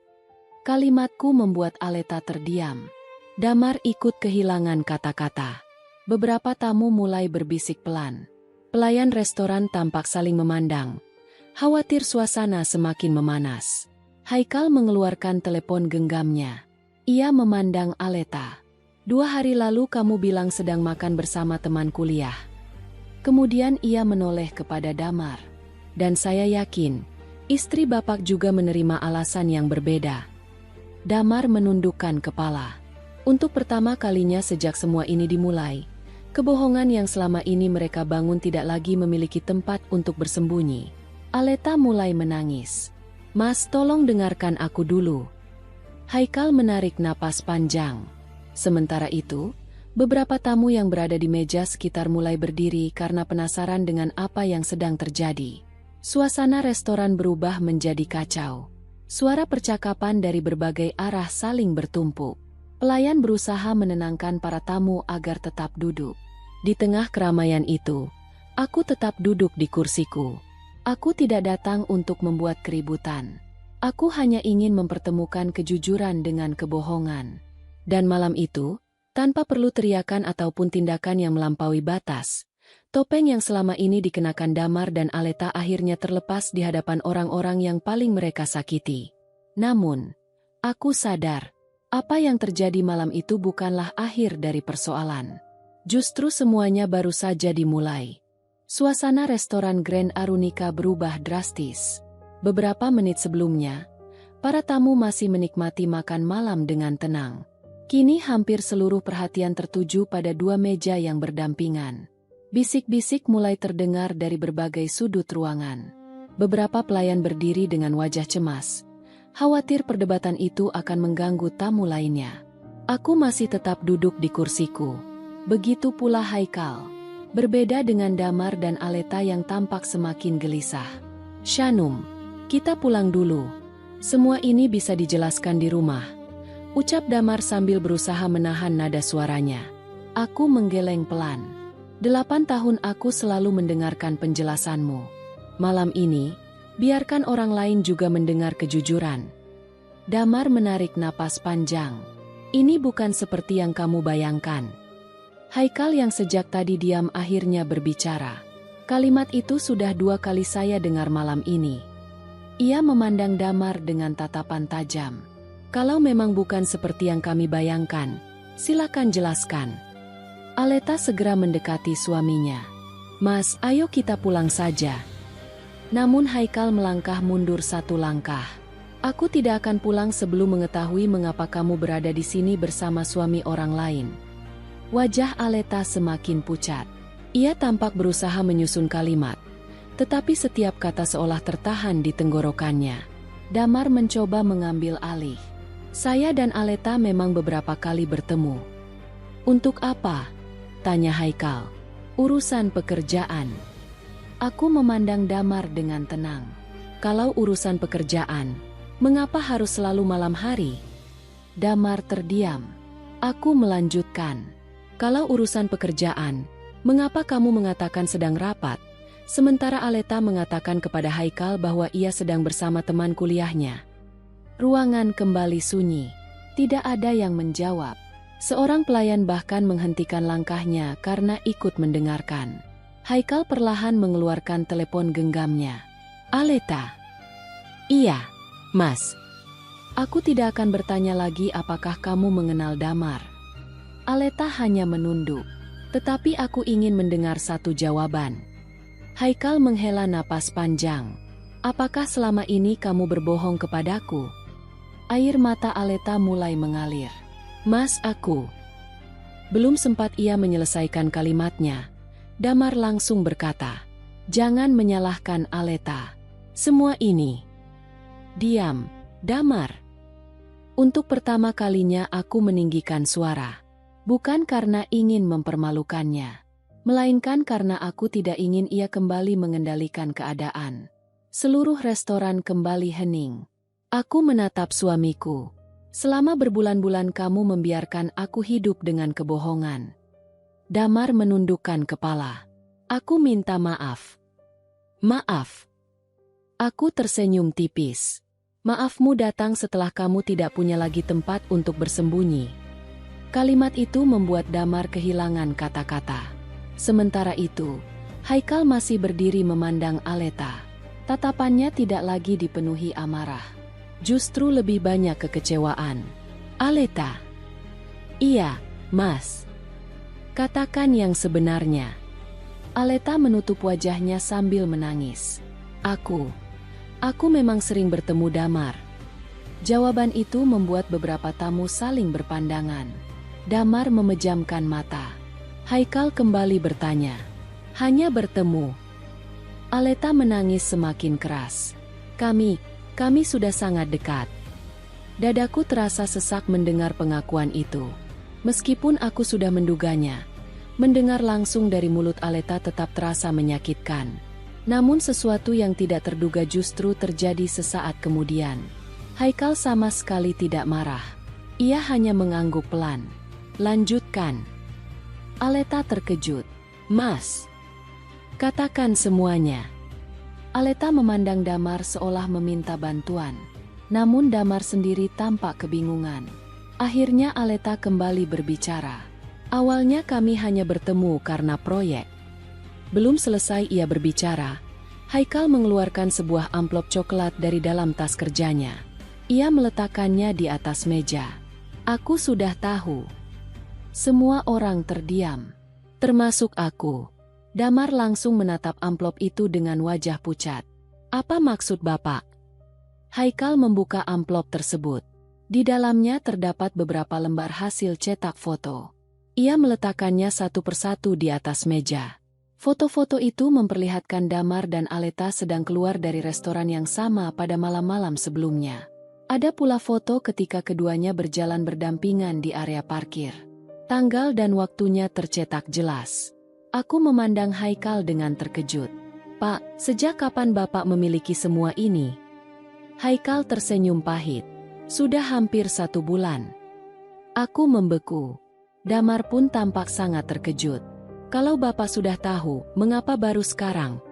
Speaker 1: Kalimatku membuat Aleta terdiam. Damar ikut kehilangan kata-kata. Beberapa tamu mulai berbisik pelan. Pelayan restoran tampak saling memandang. Khawatir suasana semakin memanas. Haikal mengeluarkan telepon genggamnya. Ia memandang Aleta. 2 hari lalu kamu bilang sedang makan bersama teman kuliah. Kemudian ia menoleh kepada Damar. Dan saya yakin, istri Bapak juga menerima alasan yang berbeda. Damar menundukkan kepala. Untuk pertama kalinya sejak semua ini dimulai, kebohongan yang selama ini mereka bangun tidak lagi memiliki tempat untuk bersembunyi. Aleta mulai menangis. Mas, tolong dengarkan aku dulu. Haikal menarik napas panjang. Sementara itu, beberapa tamu yang berada di meja sekitar mulai berdiri karena penasaran dengan apa yang sedang terjadi. Suasana restoran berubah menjadi kacau. Suara percakapan dari berbagai arah saling bertumpuk. Pelayan berusaha menenangkan para tamu agar tetap duduk. Di tengah keramaian itu, aku tetap duduk di kursiku. Aku tidak datang untuk membuat keributan. Aku hanya ingin mempertemukan kejujuran dengan kebohongan. Dan malam itu, tanpa perlu teriakan ataupun tindakan yang melampaui batas, topeng yang selama ini dikenakan Damar dan Aleta akhirnya terlepas di hadapan orang-orang yang paling mereka sakiti. Namun, aku sadar, apa yang terjadi malam itu bukanlah akhir dari persoalan. Justru semuanya baru saja dimulai. Suasana restoran Grand Arunika berubah drastis. Beberapa menit sebelumnya, para tamu masih menikmati makan malam dengan tenang. Kini hampir seluruh perhatian tertuju pada 2 meja yang berdampingan. Bisik-bisik mulai terdengar dari berbagai sudut ruangan. Beberapa pelayan berdiri dengan wajah cemas. Khawatir perdebatan itu akan mengganggu tamu lainnya. Aku masih tetap duduk di kursiku. Begitu pula Haikal. Berbeda dengan Damar dan Aleta yang tampak semakin gelisah. Shanum, kita pulang dulu. Semua ini bisa dijelaskan di rumah. Ucap Damar sambil berusaha menahan nada suaranya. Aku menggeleng pelan. 8 tahun aku selalu mendengarkan penjelasanmu. Malam ini, biarkan orang lain juga mendengar kejujuran. Damar menarik napas panjang. Ini bukan seperti yang kamu bayangkan. Haikal yang sejak tadi diam akhirnya berbicara. Kalimat itu sudah 2 kali saya dengar malam ini. Ia memandang Damar dengan tatapan tajam. Kalau memang bukan seperti yang kami bayangkan, silakan jelaskan. Aleta segera mendekati suaminya. Mas, ayo kita pulang saja. Namun Haikal melangkah mundur 1 langkah. Aku tidak akan pulang sebelum mengetahui mengapa kamu berada di sini bersama suami orang lain. Wajah Aleta semakin pucat. Ia tampak berusaha menyusun kalimat, tetapi setiap kata seolah tertahan di tenggorokannya. Damar mencoba mengambil alih. Saya dan Aleta memang beberapa kali bertemu. Untuk apa? Tanya Haikal. Urusan pekerjaan. Aku memandang Damar dengan tenang. Kalau urusan pekerjaan, mengapa harus selalu malam hari? Damar terdiam. Aku melanjutkan. Kalau urusan pekerjaan, mengapa kamu mengatakan sedang rapat? Sementara Aleta mengatakan kepada Haikal bahwa ia sedang bersama teman kuliahnya. Ruangan kembali sunyi. Tidak ada yang menjawab. Seorang pelayan bahkan menghentikan langkahnya karena ikut mendengarkan. Haikal perlahan mengeluarkan telepon genggamnya. Aleta. Iya, Mas. Aku tidak akan bertanya lagi apakah kamu mengenal Damar. Aleta hanya menunduk. Tetapi aku ingin mendengar satu jawaban. Haikal menghela napas panjang. Apakah selama ini kamu berbohong kepadaku? Air mata Aleta mulai mengalir. Mas, aku. Belum sempat ia menyelesaikan kalimatnya, Damar langsung berkata, jangan menyalahkan Aleta. Semua ini. Diam, Damar. Untuk pertama kalinya aku meninggikan suara. Bukan karena ingin mempermalukannya, melainkan karena aku tidak ingin ia kembali mengendalikan keadaan. Seluruh restoran kembali hening. Aku menatap suamiku. Selama berbulan-bulan kamu membiarkan aku hidup dengan kebohongan. Damar menundukkan kepala. Aku minta maaf. Maaf. Aku tersenyum tipis. Maafmu datang setelah kamu tidak punya lagi tempat untuk bersembunyi. Kalimat itu membuat Damar kehilangan kata-kata. Sementara itu, Haikal masih berdiri memandang Aleta. Tatapannya tidak lagi dipenuhi amarah. Justru lebih banyak kekecewaan. Aleta. Iya, Mas. Katakan yang sebenarnya. Aleta menutup wajahnya sambil menangis. Aku memang sering bertemu Damar. Jawaban itu membuat beberapa tamu saling berpandangan. Damar memejamkan mata. Haikal kembali bertanya. Hanya bertemu. Aleta menangis semakin keras. Kami sudah sangat dekat. Dadaku terasa sesak mendengar pengakuan itu. Meskipun aku sudah menduganya, mendengar langsung dari mulut Aleta tetap terasa menyakitkan. Namun sesuatu yang tidak terduga justru terjadi sesaat kemudian. Haikal sama sekali tidak marah. Ia hanya mengangguk pelan. Lanjutkan. Aleta terkejut. Mas. Katakan semuanya. Aleta memandang Damar seolah meminta bantuan. Namun Damar sendiri tampak kebingungan. Akhirnya Aleta kembali berbicara. Awalnya kami hanya bertemu karena proyek. Belum selesai ia berbicara, Haikal mengeluarkan sebuah amplop coklat dari dalam tas kerjanya. Ia meletakkannya di atas meja. Aku sudah tahu. Semua orang terdiam. Termasuk aku. Damar langsung menatap amplop itu dengan wajah pucat. Apa maksud Bapak? Haikal membuka amplop tersebut. Di dalamnya terdapat beberapa lembar hasil cetak foto. Ia meletakkannya satu persatu di atas meja. Foto-foto itu memperlihatkan Damar dan Aleta sedang keluar dari restoran yang sama pada malam-malam sebelumnya. Ada pula foto ketika keduanya berjalan berdampingan di area parkir. Tanggal dan waktunya tercetak jelas. Aku memandang Haikal dengan terkejut. Pak, sejak kapan Bapak memiliki semua ini? Haikal tersenyum pahit. Sudah hampir 1 bulan. Aku membeku. Damar pun tampak sangat terkejut. Kalau Bapak sudah tahu, mengapa baru sekarang?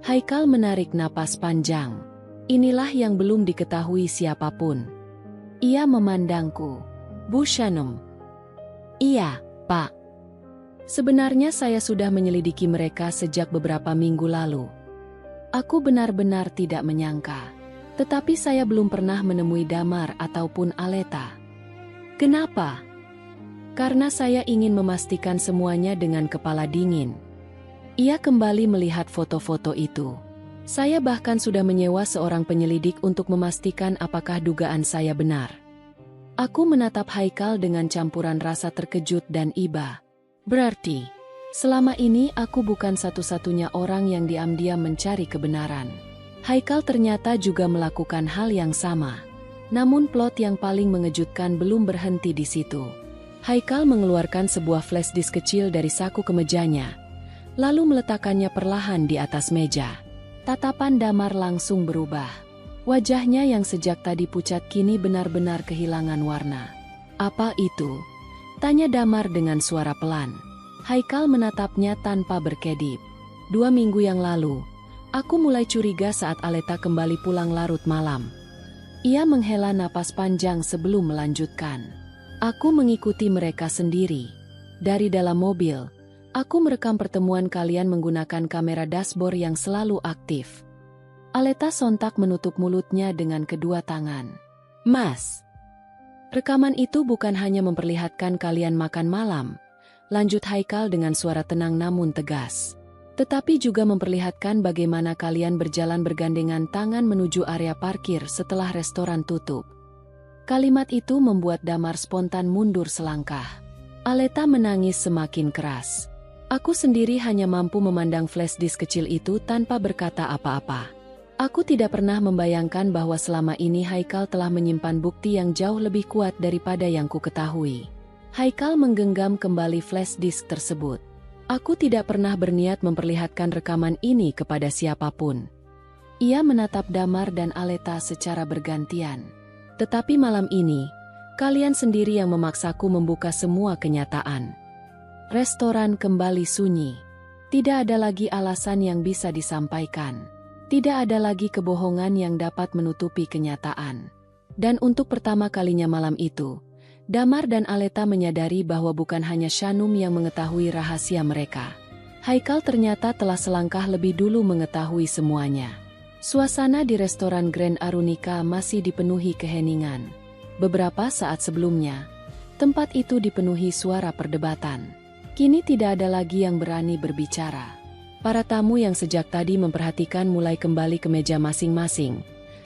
Speaker 1: Haikal menarik napas panjang. Inilah yang belum diketahui siapapun. Ia memandangku. Bu Shanum. Iya, Pak. Sebenarnya saya sudah menyelidiki mereka sejak beberapa minggu lalu. Aku benar-benar tidak menyangka. Tetapi saya belum pernah menemui Damar ataupun Aleta. Kenapa? Karena saya ingin memastikan semuanya dengan kepala dingin. Ia kembali melihat foto-foto itu. Saya bahkan sudah menyewa seorang penyelidik untuk memastikan apakah dugaan saya benar. Aku menatap Haikal dengan campuran rasa terkejut dan iba. Berarti, selama ini aku bukan satu-satunya orang yang diam-diam mencari kebenaran. Haikal ternyata juga melakukan hal yang sama. Namun plot yang paling mengejutkan belum berhenti di situ. Haikal mengeluarkan sebuah flash disk kecil dari saku kemejanya. lalu meletakkannya perlahan di atas meja. Tatapan Damar langsung berubah. Wajahnya yang sejak tadi pucat kini benar-benar kehilangan warna. "Apa itu?" tanya Damar dengan suara pelan. Haikal menatapnya tanpa berkedip. "2 minggu yang lalu, aku mulai curiga saat Aleta kembali pulang larut malam." Ia menghela napas panjang sebelum melanjutkan. "Aku mengikuti mereka sendiri. Dari dalam mobil, aku merekam pertemuan kalian menggunakan kamera dashboard yang selalu aktif." Aleta sontak menutup mulutnya dengan kedua tangan. "Mas, rekaman itu bukan hanya memperlihatkan kalian makan malam," lanjut Haikal dengan suara tenang namun tegas, "tetapi juga memperlihatkan bagaimana kalian berjalan bergandengan tangan menuju area parkir setelah restoran tutup." Kalimat itu membuat Damar spontan mundur selangkah. Aleta menangis semakin keras. "Aku sendiri hanya mampu memandang flash disk kecil itu tanpa berkata apa-apa. Aku tidak pernah membayangkan bahwa selama ini Haikal telah menyimpan bukti yang jauh lebih kuat daripada yang ku ketahui." Haikal menggenggam kembali flash disk tersebut. "Aku tidak pernah berniat memperlihatkan rekaman ini kepada siapapun." Ia menatap Damar dan Aleta secara bergantian. "Tetapi malam ini, kalian sendiri yang memaksaku membuka semua kenyataan." Restoran kembali sunyi. Tidak ada lagi alasan yang bisa disampaikan. Tidak ada lagi kebohongan yang dapat menutupi kenyataan. Dan untuk pertama kalinya malam itu, Damar dan Aleta menyadari bahwa bukan hanya Shanum yang mengetahui rahasia mereka. Haikal ternyata telah selangkah lebih dulu mengetahui semuanya. Suasana di restoran Grand Arunika masih dipenuhi keheningan. Beberapa saat sebelumnya, tempat itu dipenuhi suara perdebatan. Kini tidak ada lagi yang berani berbicara. Para tamu yang sejak tadi memperhatikan mulai kembali ke meja masing-masing.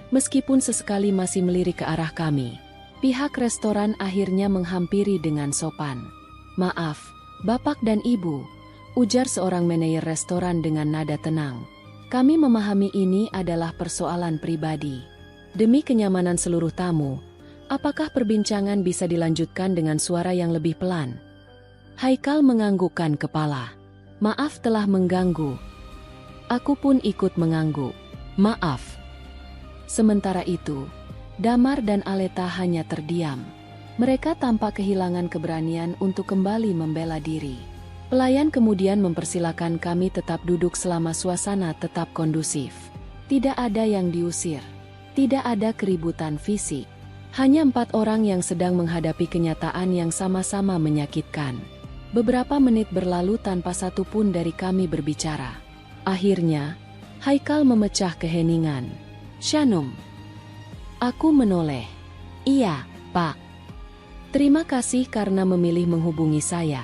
Speaker 1: Meskipun sesekali masih melirik ke arah kami, pihak restoran akhirnya menghampiri dengan sopan. "Maaf, Bapak dan Ibu," ujar seorang manajer restoran dengan nada tenang. "Kami memahami ini adalah persoalan pribadi. Demi kenyamanan seluruh tamu, apakah perbincangan bisa dilanjutkan dengan suara yang lebih pelan?" Haikal menganggukkan kepala. "Maaf telah mengganggu." Aku pun ikut mengangguk. "Maaf." Sementara itu, Damar dan Aleta hanya terdiam. Mereka tampak kehilangan keberanian untuk kembali membela diri. Pelayan kemudian mempersilakan kami tetap duduk selama suasana tetap kondusif. Tidak ada yang diusir. Tidak ada keributan fisik. Hanya 4 orang yang sedang menghadapi kenyataan yang sama-sama menyakitkan. Beberapa menit berlalu tanpa satu pun dari kami berbicara. Akhirnya, Haikal memecah keheningan. "Shanum." Aku menoleh. "Iya, Pak. Terima kasih karena memilih menghubungi saya."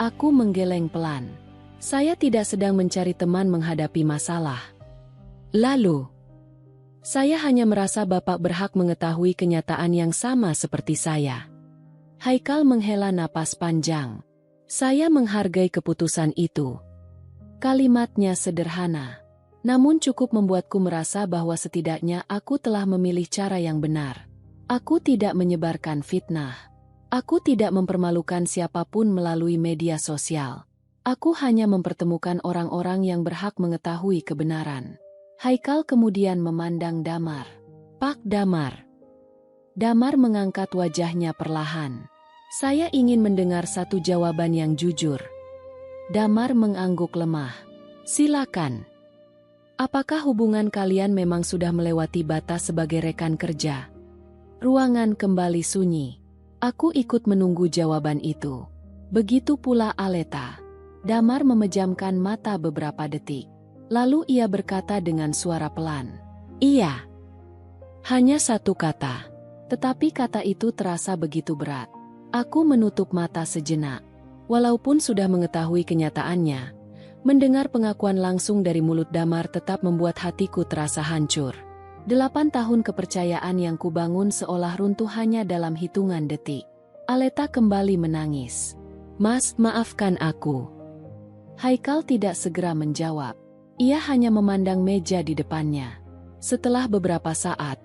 Speaker 1: Aku menggeleng pelan. "Saya tidak sedang mencari teman menghadapi masalah. Lalu, saya hanya merasa Bapak berhak mengetahui kenyataan yang sama seperti saya." Haikal menghela napas panjang. "Saya menghargai keputusan itu." Kalimatnya sederhana, namun cukup membuatku merasa bahwa setidaknya aku telah memilih cara yang benar. Aku tidak menyebarkan fitnah. Aku tidak mempermalukan siapapun melalui media sosial. Aku hanya mempertemukan orang-orang yang berhak mengetahui kebenaran. Haikal kemudian memandang Damar. "Pak Damar." Damar mengangkat wajahnya perlahan. "Saya ingin mendengar satu jawaban yang jujur." Damar mengangguk lemah. "Silakan. Apakah hubungan kalian memang sudah melewati batas sebagai rekan kerja?" Ruangan kembali sunyi. Aku ikut menunggu jawaban itu. Begitu pula Aleta. Damar memejamkan mata beberapa detik. Lalu ia berkata dengan suara pelan. "Iya." Hanya satu kata. Tetapi kata itu terasa begitu berat. Aku menutup mata sejenak. Walaupun sudah mengetahui kenyataannya, mendengar pengakuan langsung dari mulut Damar tetap membuat hatiku terasa hancur. 8 tahun kepercayaan yang kubangun seolah runtuh hanya dalam hitungan detik. Aleta kembali menangis. "Mas, maafkan aku." Haikal tidak segera menjawab. Ia hanya memandang meja di depannya. Setelah beberapa saat,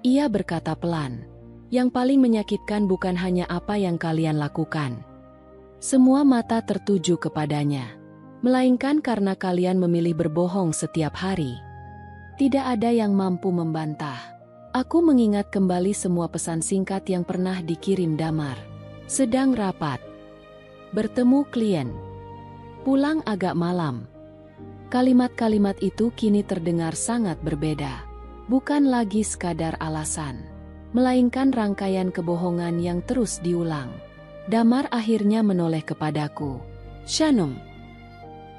Speaker 1: ia berkata pelan, "Yang paling menyakitkan bukan hanya apa yang kalian lakukan." Semua mata tertuju kepadanya. melainkan karena kalian memilih berbohong setiap hari. Tidak ada yang mampu membantah. Aku mengingat kembali semua pesan singkat yang pernah dikirim Damar. Sedang rapat. Bertemu klien. Pulang agak malam. Kalimat-kalimat itu kini terdengar sangat berbeda. Bukan lagi sekadar alasan, melainkan rangkaian kebohongan yang terus diulang. Damar akhirnya menoleh kepadaku. Shanum.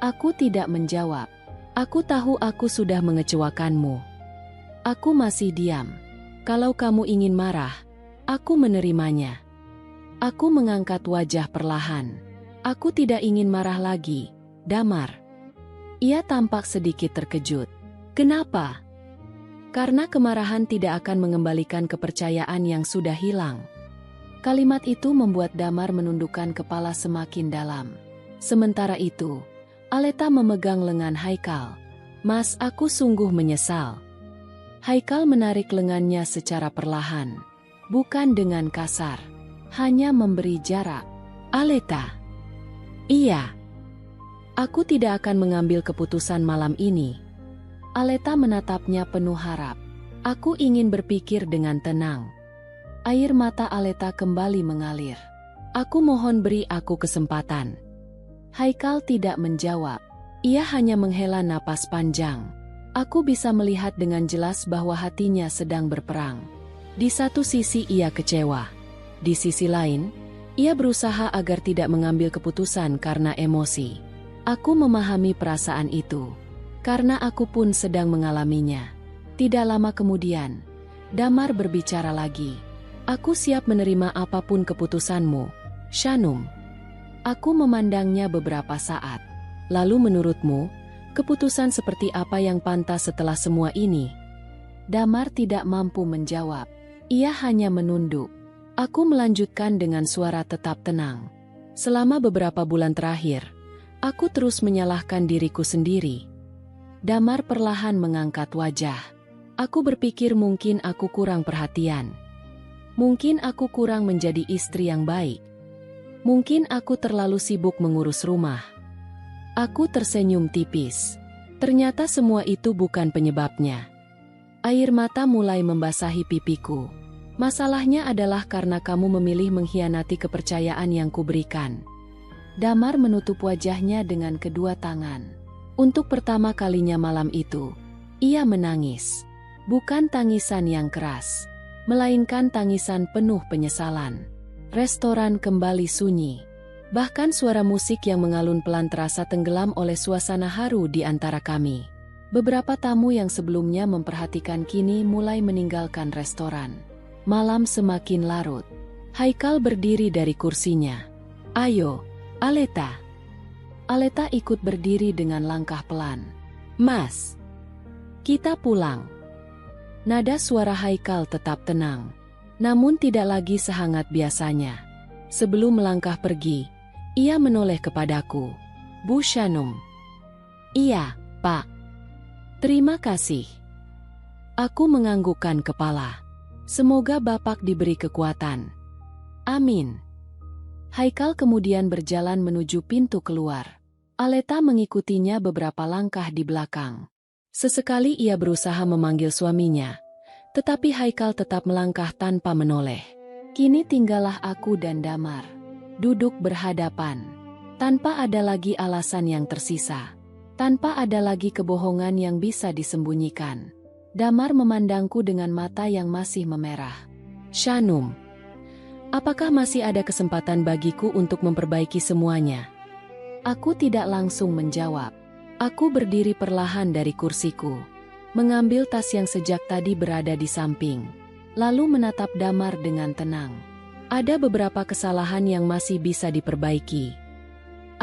Speaker 1: Aku tidak menjawab. Aku tahu aku sudah mengecewakanmu. Aku masih diam. Kalau kamu ingin marah, aku menerimanya. Aku mengangkat wajah perlahan. Aku tidak ingin marah lagi, Damar. Ia tampak sedikit terkejut. Kenapa? Karena kemarahan tidak akan mengembalikan kepercayaan yang sudah hilang. Kalimat itu membuat Damar menundukkan kepala semakin dalam. Sementara itu, Aleta memegang lengan Haikal. Mas, aku sungguh menyesal. Haikal menarik lengannya secara perlahan. Bukan dengan kasar. Hanya memberi jarak. Aleta. Iya. Aku tidak akan mengambil keputusan malam ini. Aleta menatapnya penuh harap. Aku ingin berpikir dengan tenang. Air mata Aleta kembali mengalir. Aku mohon beri aku kesempatan. Haikal tidak menjawab. Ia hanya menghela napas panjang. Aku bisa melihat dengan jelas bahwa hatinya sedang berperang. Di satu sisi ia kecewa. Di sisi lain, ia berusaha agar tidak mengambil keputusan karena emosi. Aku memahami perasaan itu. Karena aku pun sedang mengalaminya. Tidak lama kemudian, Damar berbicara lagi. Aku siap menerima apapun keputusanmu, Shanum. Aku memandangnya beberapa saat. Lalu menurutmu, keputusan seperti apa yang pantas setelah semua ini? Damar tidak mampu menjawab. Ia hanya menunduk. Aku melanjutkan dengan suara tetap tenang. Selama beberapa bulan terakhir, aku terus menyalahkan diriku sendiri. Damar perlahan mengangkat wajah. Aku berpikir mungkin aku kurang perhatian. Mungkin aku kurang menjadi istri yang baik. Mungkin aku terlalu sibuk mengurus rumah. Aku tersenyum tipis. Ternyata semua itu bukan penyebabnya. Air mata mulai membasahi pipiku. Masalahnya adalah karena kamu memilih mengkhianati kepercayaan yang kuberikan. Damar menutup wajahnya dengan kedua tangan. Untuk pertama kalinya malam itu, ia menangis. Bukan tangisan yang keras, melainkan tangisan penuh penyesalan. Restoran kembali sunyi. Bahkan suara musik yang mengalun pelan terasa tenggelam oleh suasana haru di antara kami. Beberapa tamu yang sebelumnya memperhatikan kini mulai meninggalkan restoran. Malam semakin larut. Haikal berdiri dari kursinya. Ayo, Aleta. Aleta ikut berdiri dengan langkah pelan. Mas, kita pulang. Nada suara Haikal tetap tenang, namun tidak lagi sehangat biasanya. Sebelum melangkah pergi, ia menoleh kepadaku. Bu Shanum. Iya, Pak. Terima kasih. Aku menganggukkan kepala. Semoga Bapak diberi kekuatan. Amin. Haikal kemudian berjalan menuju pintu keluar. Aleta mengikutinya beberapa langkah di belakang. Sesekali ia berusaha memanggil suaminya, tetapi Haikal tetap melangkah tanpa menoleh. Kini tinggallah aku dan Damar, duduk berhadapan. Tanpa ada lagi alasan yang tersisa. Tanpa ada lagi kebohongan yang bisa disembunyikan. Damar memandangku dengan mata yang masih memerah. Shanum. Apakah masih ada kesempatan bagiku untuk memperbaiki semuanya? Aku tidak langsung menjawab. Aku berdiri perlahan dari kursiku, mengambil tas yang sejak tadi berada di samping, lalu menatap Damar dengan tenang. Ada beberapa kesalahan yang masih bisa diperbaiki.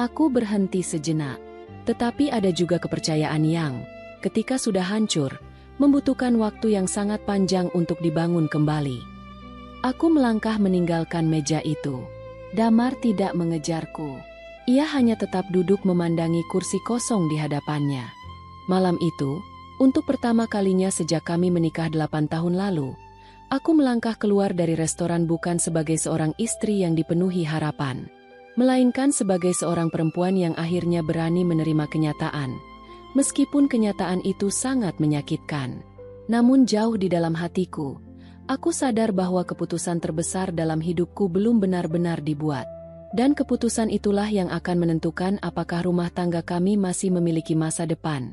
Speaker 1: Aku berhenti sejenak, tetapi ada juga kepercayaan yang, ketika sudah hancur, membutuhkan waktu yang sangat panjang untuk dibangun kembali. Aku melangkah meninggalkan meja itu. Damar tidak mengejarku. Ia hanya tetap duduk memandangi kursi kosong di hadapannya. Malam itu, untuk pertama kalinya sejak kami menikah 8 tahun lalu, aku melangkah keluar dari restoran bukan sebagai seorang istri yang dipenuhi harapan, melainkan sebagai seorang perempuan yang akhirnya berani menerima kenyataan. Meskipun kenyataan itu sangat menyakitkan. Namun jauh di dalam hatiku, aku sadar bahwa keputusan terbesar dalam hidupku belum benar-benar dibuat. Dan keputusan itulah yang akan menentukan apakah rumah tangga kami masih memiliki masa depan,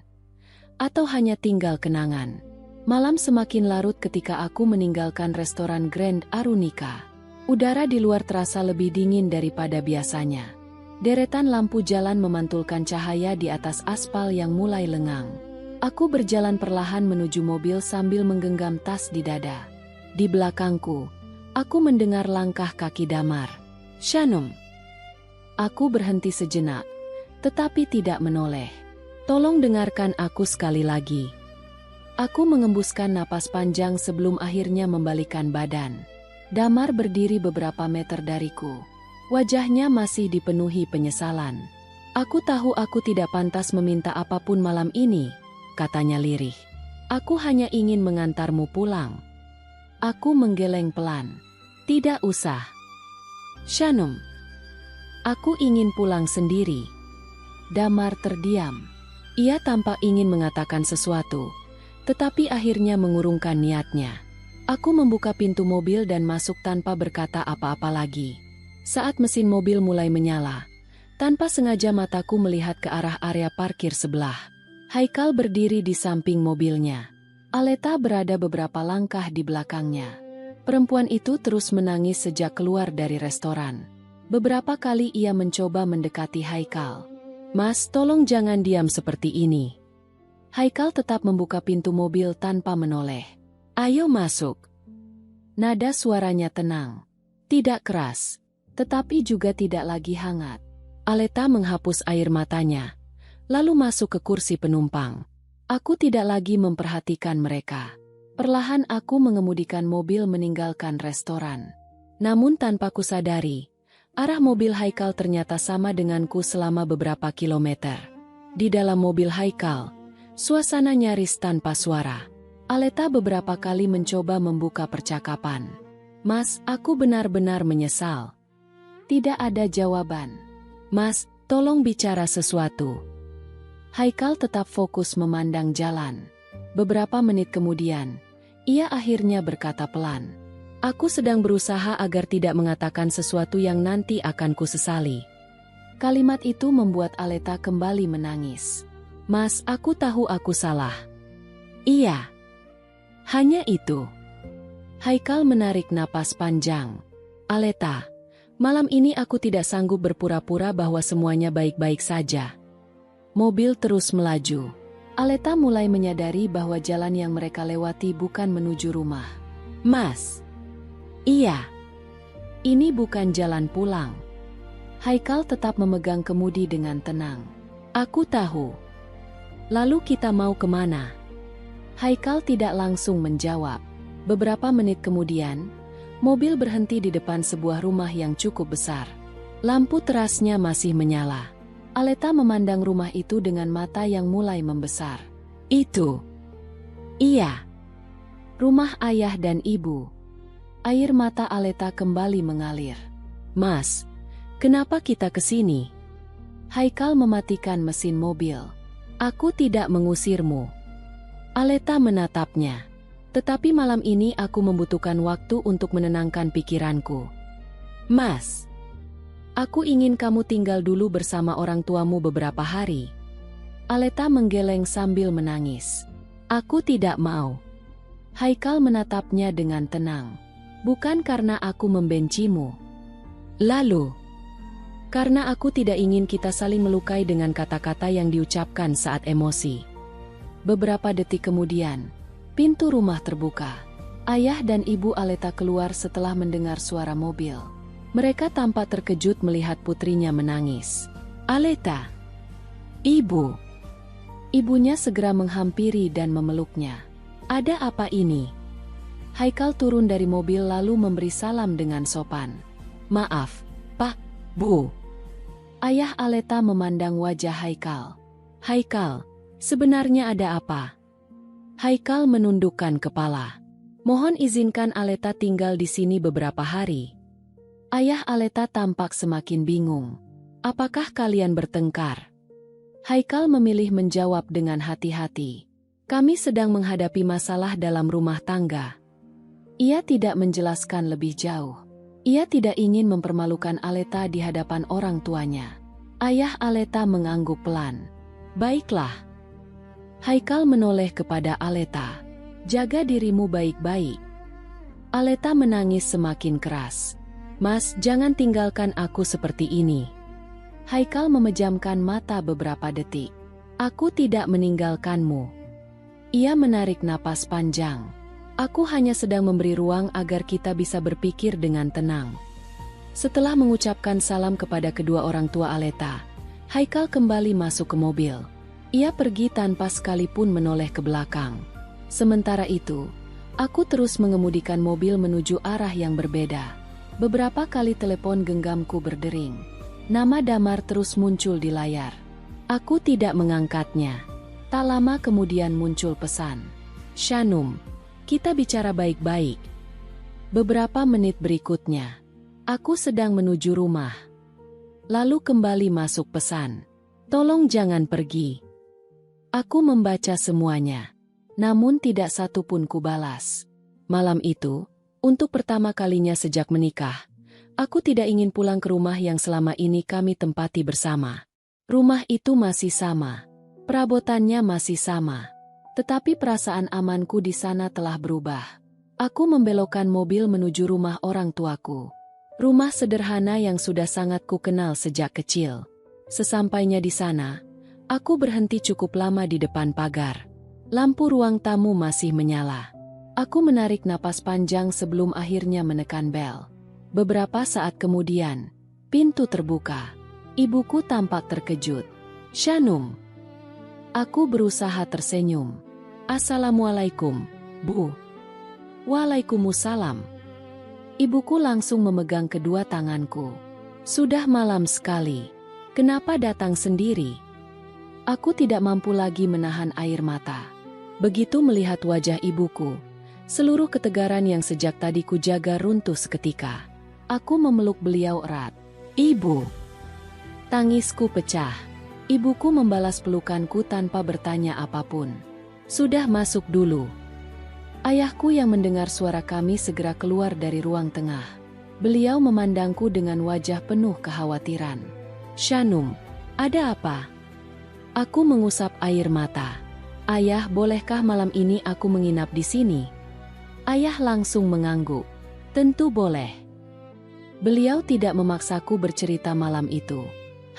Speaker 1: atau hanya tinggal kenangan. Malam semakin larut ketika aku meninggalkan restoran Grand Arunika. Udara di luar terasa lebih dingin daripada biasanya. Deretan lampu jalan memantulkan cahaya di atas aspal yang mulai lengang. Aku berjalan perlahan menuju mobil sambil menggenggam tas di dada. Di belakangku, aku mendengar langkah kaki Damar. "Shanum." Aku berhenti sejenak, tetapi tidak menoleh. "Tolong dengarkan aku sekali lagi." Aku mengembuskan napas panjang sebelum akhirnya membalikkan badan. Damar berdiri beberapa meter dariku. Wajahnya masih dipenuhi penyesalan. "Aku tahu aku tidak pantas meminta apapun malam ini," katanya lirih. "Aku hanya ingin mengantarmu pulang." Aku menggeleng pelan. "Tidak usah, Shanum. Aku ingin pulang sendiri." Damar terdiam. Ia tampak ingin mengatakan sesuatu, tetapi akhirnya mengurungkan niatnya. Aku membuka pintu mobil dan masuk tanpa berkata apa-apa lagi. Saat mesin mobil mulai menyala, tanpa sengaja mataku melihat ke arah area parkir sebelah. Haikal berdiri di samping mobilnya. Aleta berada beberapa langkah di belakangnya. Perempuan itu terus menangis sejak keluar dari restoran. Beberapa kali ia mencoba mendekati Haikal. "Mas, tolong jangan diam seperti ini." Haikal tetap membuka pintu mobil tanpa menoleh. "Ayo masuk." Nada suaranya tenang. Tidak keras, tetapi juga tidak lagi hangat. Aleta menghapus air matanya, lalu masuk ke kursi penumpang. Aku tidak lagi memperhatikan mereka. Perlahan aku mengemudikan mobil meninggalkan restoran. Namun tanpa kusadari, arah mobil Haikal ternyata sama denganku selama beberapa kilometer. Di dalam mobil Haikal, suasana nyaris tanpa suara. Aleta beberapa kali mencoba membuka percakapan. "Mas, aku benar-benar menyesal." Tidak ada jawaban. "Mas, tolong bicara sesuatu." Haikal tetap fokus memandang jalan. Beberapa menit kemudian, ia akhirnya berkata pelan. "Aku sedang berusaha agar tidak mengatakan sesuatu yang nanti akan kusesali." Kalimat itu membuat Aleta kembali menangis. "Mas, aku tahu aku salah." "Iya. Hanya itu." Haikal menarik napas panjang. "Aleta, malam ini aku tidak sanggup berpura-pura bahwa semuanya baik-baik saja." Mobil terus melaju. Aleta mulai menyadari bahwa jalan yang mereka lewati bukan menuju rumah. "Mas." "Iya. Ini bukan jalan pulang." Haikal tetap memegang kemudi dengan tenang. "Aku tahu. Lalu kita mau kemana?" Haikal tidak langsung menjawab. Beberapa menit kemudian, mobil berhenti di depan sebuah rumah yang cukup besar. Lampu terasnya masih menyala. Aleta memandang rumah itu dengan mata yang mulai membesar. "Itu." "Iya. Rumah ayah dan ibu." Air mata Aleta kembali mengalir. "Mas, kenapa kita ke sini?" Haikal mematikan mesin mobil. "Aku tidak mengusirmu." Aleta menatapnya. "Tetapi malam ini aku membutuhkan waktu untuk menenangkan pikiranku." "Mas, aku ingin kamu tinggal dulu bersama orang tuamu beberapa hari." Aleta menggeleng sambil menangis. "Aku tidak mau." Haikal menatapnya dengan tenang. "Bukan karena aku membencimu." "Lalu?" "Karena aku tidak ingin kita saling melukai dengan kata-kata yang diucapkan saat emosi." Beberapa detik kemudian, pintu rumah terbuka. Ayah dan ibu Aleta keluar setelah mendengar suara mobil. Mereka tampak terkejut melihat putrinya menangis. "Aleta, ibu." Ibunya segera menghampiri dan memeluknya. "Ada apa ini?" Haikal turun dari mobil lalu memberi salam dengan sopan. "Maaf, Pak, Bu." Ayah Aleta memandang wajah Haikal. "Haikal, sebenarnya ada apa?" Haikal menundukkan kepala. "Mohon izinkan Aleta tinggal di sini beberapa hari." Ayah Aleta tampak semakin bingung. Apakah kalian bertengkar? Haikal memilih menjawab dengan hati-hati. Kami sedang menghadapi masalah dalam rumah tangga. Ia tidak menjelaskan lebih jauh. Ia tidak ingin mempermalukan Aleta di hadapan orang tuanya. Ayah Aleta mengangguk pelan. Baiklah. Haikal menoleh kepada Aleta. Jaga dirimu baik-baik. Aleta menangis semakin keras. Mas, jangan tinggalkan aku seperti ini. Haikal memejamkan mata beberapa detik. Aku tidak meninggalkanmu. Ia menarik napas panjang. Aku hanya sedang memberi ruang agar kita bisa berpikir dengan tenang. Setelah mengucapkan salam kepada kedua orang tua Aleta, Haikal kembali masuk ke mobil. Ia pergi tanpa sekalipun menoleh ke belakang. Sementara itu, aku terus mengemudikan mobil menuju arah yang berbeda. Beberapa kali telepon genggamku berdering. Nama Damar terus muncul di layar. Aku tidak mengangkatnya. Tak lama kemudian muncul pesan. Shanum, kita bicara baik-baik. Beberapa menit berikutnya, aku sedang menuju rumah. Lalu kembali masuk pesan. Tolong jangan pergi. Aku membaca semuanya. Namun tidak satu pun kubalas. Malam itu, untuk pertama kalinya sejak menikah, aku tidak ingin pulang ke rumah yang selama ini kami tempati bersama. Rumah itu masih sama. Perabotannya masih sama. Tetapi perasaan amanku di sana telah berubah. Aku membelokkan mobil menuju rumah orang tuaku. Rumah sederhana yang sudah sangat kukenal sejak kecil. Sesampainya di sana, aku berhenti cukup lama di depan pagar. Lampu ruang tamu masih menyala. Aku menarik napas panjang sebelum akhirnya menekan bel. Beberapa saat kemudian, pintu terbuka. Ibuku tampak terkejut. Shanum. Aku berusaha tersenyum. Assalamualaikum, Bu. Waalaikumsalam. Ibuku langsung memegang kedua tanganku. Sudah malam sekali. Kenapa datang sendiri? Aku tidak mampu lagi menahan air mata. Begitu melihat wajah ibuku, seluruh ketegaran yang sejak tadi kujaga runtuh seketika. Aku memeluk beliau erat. Ibu. Tangisku pecah. Ibuku membalas pelukanku tanpa bertanya apapun. Sudah masuk dulu. Ayahku yang mendengar suara kami segera keluar dari ruang tengah. Beliau memandangku dengan wajah penuh kekhawatiran. Shanum, ada apa? Aku mengusap air mata. Ayah, bolehkah malam ini aku menginap di sini? Ayah langsung mengangguk. Tentu boleh. Beliau tidak memaksaku bercerita malam itu.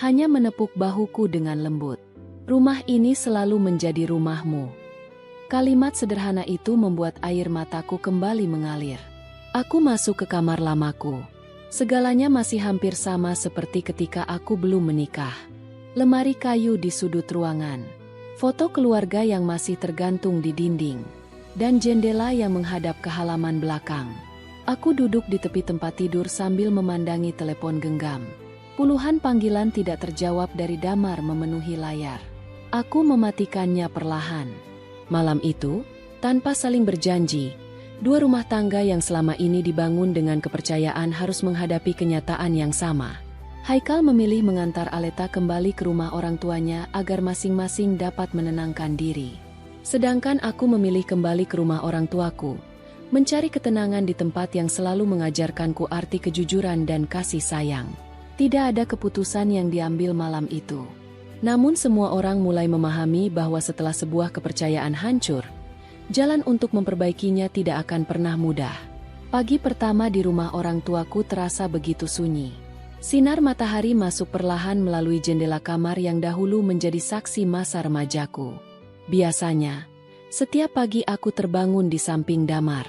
Speaker 1: Hanya menepuk bahuku dengan lembut. Rumah ini selalu menjadi rumahmu. Kalimat sederhana itu membuat air mataku kembali mengalir. Aku masuk ke kamar lamaku. Segalanya masih hampir sama seperti ketika aku belum menikah. Lemari kayu di sudut ruangan. Foto keluarga yang masih tergantung di dinding. Dan jendela yang menghadap ke halaman belakang. Aku duduk di tepi tempat tidur sambil memandangi telepon genggam. Puluhan panggilan tidak terjawab dari Damar memenuhi layar. Aku mematikannya perlahan. Malam itu, tanpa saling berjanji, dua rumah tangga yang selama ini dibangun dengan kepercayaan harus menghadapi kenyataan yang sama. Haikal memilih mengantar Aleta kembali ke rumah orang tuanya agar masing-masing dapat menenangkan diri. Sedangkan aku memilih kembali ke rumah orang tuaku, mencari ketenangan di tempat yang selalu mengajarkanku arti kejujuran dan kasih sayang. Tidak ada keputusan yang diambil malam itu. Namun semua orang mulai memahami bahwa setelah sebuah kepercayaan hancur, jalan untuk memperbaikinya tidak akan pernah mudah. Pagi pertama di rumah orang tuaku terasa begitu sunyi. Sinar matahari masuk perlahan melalui jendela kamar yang dahulu menjadi saksi masa remajaku. Biasanya, setiap pagi aku terbangun di samping Damar.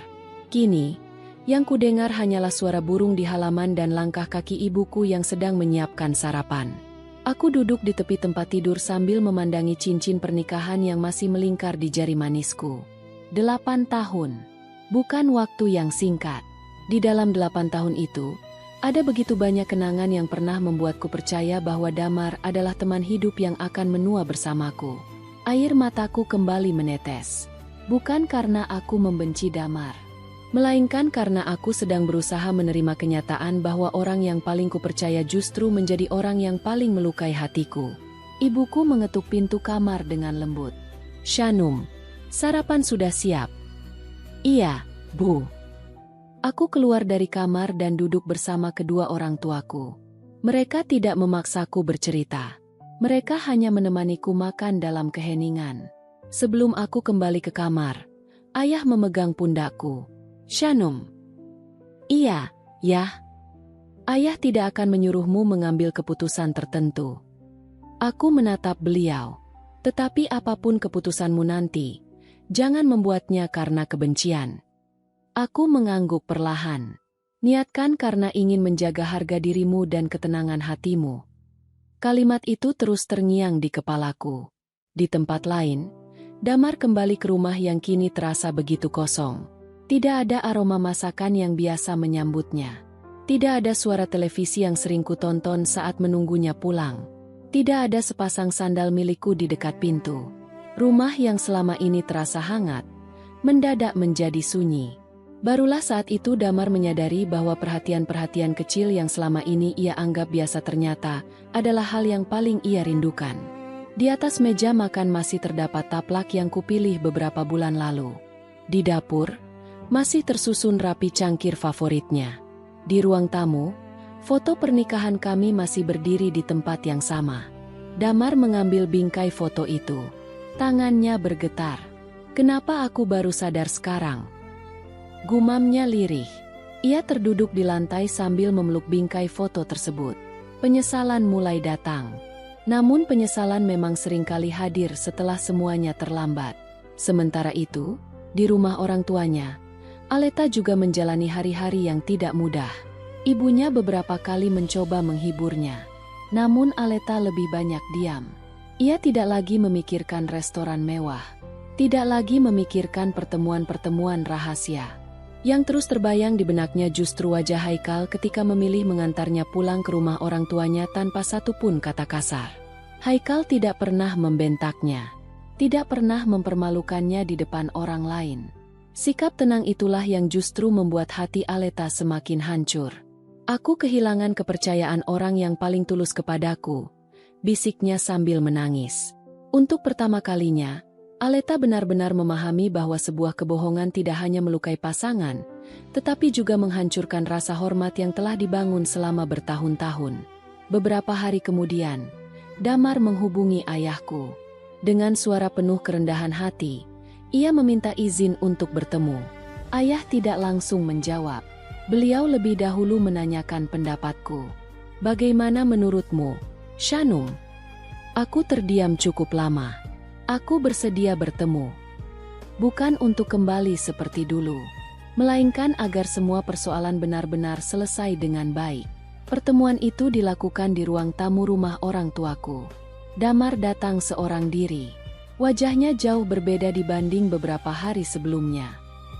Speaker 1: Kini, yang kudengar hanyalah suara burung di halaman dan langkah kaki ibuku yang sedang menyiapkan sarapan. Aku duduk di tepi tempat tidur sambil memandangi cincin pernikahan yang masih melingkar di jari manisku. 8 tahun. Bukan waktu yang singkat. Di dalam 8 tahun itu, ada begitu banyak kenangan yang pernah membuatku percaya bahwa Damar adalah teman hidup yang akan menua bersamaku. Air mataku kembali menetes. Bukan karena aku membenci Damar. Melainkan karena aku sedang berusaha menerima kenyataan bahwa orang yang paling kupercaya justru menjadi orang yang paling melukai hatiku. Ibuku mengetuk pintu kamar dengan lembut. "Shanum, sarapan sudah siap?" "Iya, Bu." Aku keluar dari kamar dan duduk bersama kedua orang tuaku. Mereka tidak memaksaku bercerita. Mereka hanya menemaniku makan dalam keheningan. Sebelum aku kembali ke kamar, ayah memegang pundakku. "Shanum." "Iya, Yah." "Ayah tidak akan menyuruhmu mengambil keputusan tertentu." Aku menatap beliau. "Tetapi apapun keputusanmu nanti, jangan membuatnya karena kebencian." Aku mengangguk perlahan. "Niatkan karena ingin menjaga harga dirimu dan ketenangan hatimu." Kalimat itu terus terngiang di kepalaku. Di tempat lain, Damar kembali ke rumah yang kini terasa begitu kosong. Tidak ada aroma masakan yang biasa menyambutnya. Tidak ada suara televisi yang sering kutonton saat menunggunya pulang. Tidak ada sepasang sandal milikku di dekat pintu. Rumah yang selama ini terasa hangat, mendadak menjadi sunyi. Barulah saat itu Damar menyadari bahwa perhatian-perhatian kecil yang selama ini ia anggap biasa ternyata adalah hal yang paling ia rindukan. Di atas meja makan masih terdapat taplak yang kupilih beberapa bulan lalu. Di dapur, masih tersusun rapi cangkir favoritnya. Di ruang tamu, foto pernikahan kami masih berdiri di tempat yang sama. Damar mengambil bingkai foto itu. Tangannya bergetar. "Kenapa aku baru sadar sekarang?" Gumamnya lirih. Ia terduduk di lantai sambil memeluk bingkai foto tersebut. Penyesalan mulai datang. Namun penyesalan memang seringkali hadir setelah semuanya terlambat. Sementara itu, di rumah orang tuanya, Aleta juga menjalani hari-hari yang tidak mudah. Ibunya beberapa kali mencoba menghiburnya. Namun Aleta lebih banyak diam. Ia tidak lagi memikirkan restoran mewah. Tidak lagi memikirkan pertemuan-pertemuan rahasia. Yang terus terbayang di benaknya justru wajah Haikal ketika memilih mengantarnya pulang ke rumah orang tuanya tanpa satupun kata kasar. Haikal tidak pernah membentaknya. Tidak pernah mempermalukannya di depan orang lain. Sikap tenang itulah yang justru membuat hati Aleta semakin hancur. "Aku kehilangan kepercayaan orang yang paling tulus kepadaku," bisiknya sambil menangis. Untuk pertama kalinya, Aleta benar-benar memahami bahwa sebuah kebohongan tidak hanya melukai pasangan, tetapi juga menghancurkan rasa hormat yang telah dibangun selama bertahun-tahun. Beberapa hari kemudian, Damar menghubungi ayahku. Dengan suara penuh kerendahan hati, ia meminta izin untuk bertemu. Ayah tidak langsung menjawab. Beliau lebih dahulu menanyakan pendapatku. "Bagaimana menurutmu, Shanum?" Aku terdiam cukup lama. Aku bersedia bertemu. Bukan untuk kembali seperti dulu, melainkan agar semua persoalan benar-benar selesai dengan baik. Pertemuan itu dilakukan di ruang tamu rumah orang tuaku. Damar datang seorang diri. Wajahnya jauh berbeda dibanding beberapa hari sebelumnya.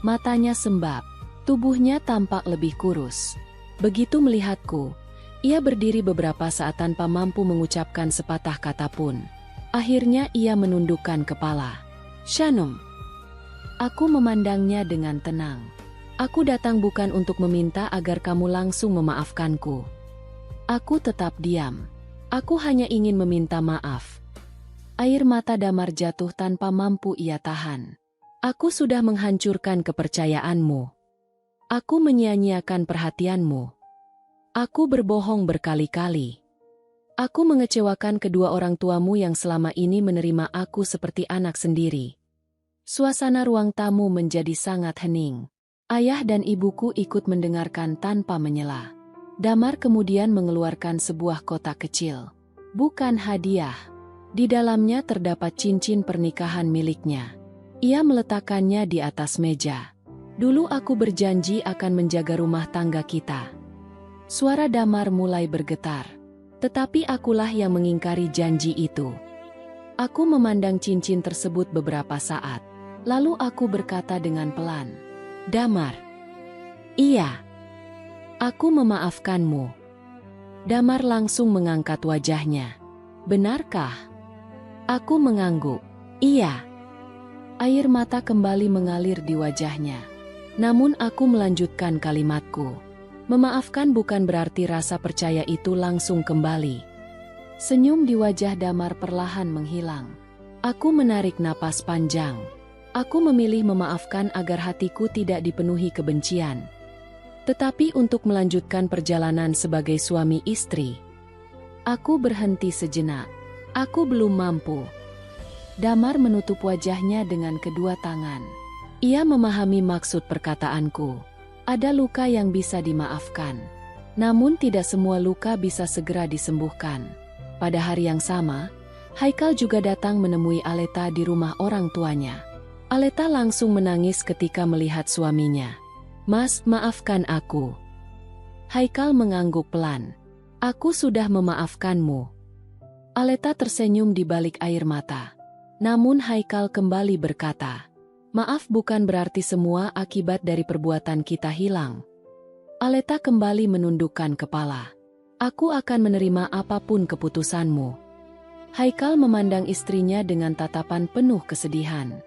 Speaker 1: Matanya sembab, tubuhnya tampak lebih kurus. Begitu melihatku, ia berdiri beberapa saat tanpa mampu mengucapkan sepatah kata pun. Akhirnya ia menundukkan kepala. "Shanum." Aku memandangnya dengan tenang. "Aku datang bukan untuk meminta agar kamu langsung memaafkanku." Aku tetap diam. Aku hanya ingin meminta maaf. Air mata Damar jatuh tanpa mampu ia tahan. "Aku sudah menghancurkan kepercayaanmu. Aku menyia-nyiakan perhatianmu. Aku berbohong berkali-kali. Aku mengecewakan kedua orang tuamu yang selama ini menerima aku seperti anak sendiri." Suasana ruang tamu menjadi sangat hening. Ayah dan ibuku ikut mendengarkan tanpa menyela. Damar kemudian mengeluarkan sebuah kotak kecil. Bukan hadiah. Di dalamnya terdapat cincin pernikahan miliknya. Ia meletakkannya di atas meja. "Dulu aku berjanji akan menjaga rumah tangga kita." Suara Damar mulai bergetar. Tetapi akulah yang mengingkari janji itu. Aku memandang cincin tersebut beberapa saat. Lalu aku berkata dengan pelan, "Damar." "Iya. Aku memaafkanmu." Damar langsung mengangkat wajahnya. "Benarkah?" Aku mengangguk. "Iya." Air mata kembali mengalir di wajahnya. Namun aku melanjutkan kalimatku. Memaafkan bukan berarti rasa percaya itu langsung kembali. Senyum di wajah Damar perlahan menghilang. Aku menarik napas panjang. Aku memilih memaafkan agar hatiku tidak dipenuhi kebencian. Tetapi untuk melanjutkan perjalanan sebagai suami istri, aku berhenti sejenak. Aku belum mampu. Damar menutup wajahnya dengan kedua tangan. Ia memahami maksud perkataanku. Ada luka yang bisa dimaafkan. Namun tidak semua luka bisa segera disembuhkan. Pada hari yang sama, Haikal juga datang menemui Aleta di rumah orang tuanya. Aleta langsung menangis ketika melihat suaminya. "Mas, maafkan aku." Haikal mengangguk pelan. "Aku sudah memaafkanmu." Aleta tersenyum di balik air mata. Namun Haikal kembali berkata, "Maaf bukan berarti semua akibat dari perbuatan kita hilang." Aleta kembali menundukkan kepala. "Aku akan menerima apapun keputusanmu." Haikal memandang istrinya dengan tatapan penuh kesedihan.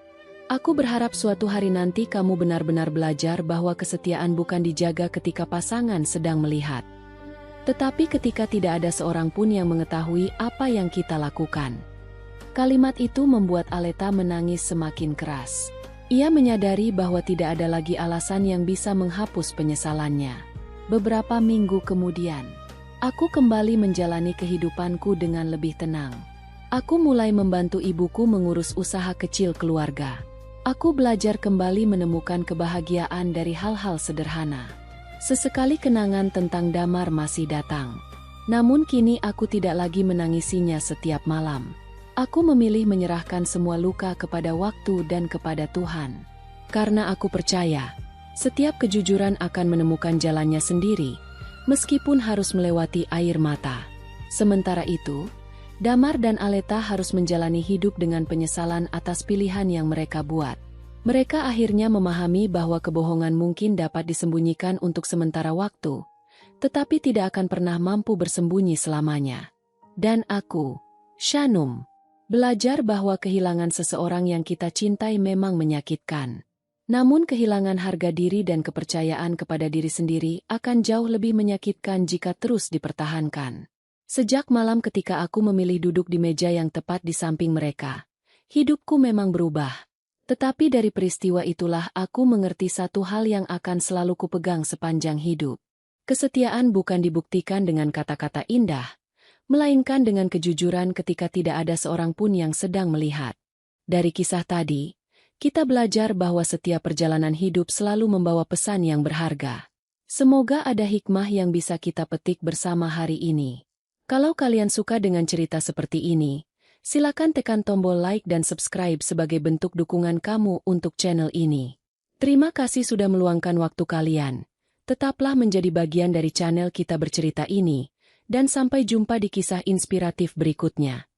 Speaker 1: "Aku berharap suatu hari nanti kamu benar-benar belajar bahwa kesetiaan bukan dijaga ketika pasangan sedang melihat, tetapi ketika tidak ada seorang pun yang mengetahui apa yang kita lakukan." Kalimat itu membuat Aleta menangis semakin keras. Ia menyadari bahwa tidak ada lagi alasan yang bisa menghapus penyesalannya. Beberapa minggu kemudian, aku kembali menjalani kehidupanku dengan lebih tenang. Aku mulai membantu ibuku mengurus usaha kecil keluarga. Aku belajar kembali menemukan kebahagiaan dari hal-hal sederhana. Sesekali kenangan tentang Damar masih datang. Namun kini aku tidak lagi menangisinya setiap malam. Aku memilih menyerahkan semua luka kepada waktu dan kepada Tuhan. Karena aku percaya, setiap kejujuran akan menemukan jalannya sendiri, meskipun harus melewati air mata. Sementara itu, Damar dan Aleta harus menjalani hidup dengan penyesalan atas pilihan yang mereka buat. Mereka akhirnya memahami bahwa kebohongan mungkin dapat disembunyikan untuk sementara waktu, tetapi tidak akan pernah mampu bersembunyi selamanya. Dan aku, Shanum, belajar bahwa kehilangan seseorang yang kita cintai memang menyakitkan. Namun kehilangan harga diri dan kepercayaan kepada diri sendiri akan jauh lebih menyakitkan jika terus dipertahankan. Sejak malam ketika aku memilih duduk di meja yang tepat di samping mereka, hidupku memang berubah. Tetapi dari peristiwa itulah aku mengerti satu hal yang akan selalu kupegang sepanjang hidup. Kesetiaan bukan dibuktikan dengan kata-kata indah, melainkan dengan kejujuran ketika tidak ada seorang pun yang sedang melihat. Dari kisah tadi, kita belajar bahwa setiap perjalanan hidup selalu membawa pesan yang berharga. Semoga ada hikmah yang bisa kita petik bersama hari ini. Kalau kalian suka dengan cerita seperti ini, silakan tekan tombol like dan subscribe sebagai bentuk dukungan kamu untuk channel ini. Terima kasih sudah meluangkan waktu kalian. Tetaplah menjadi bagian dari channel Kita Bercerita ini, dan sampai jumpa di kisah inspiratif berikutnya.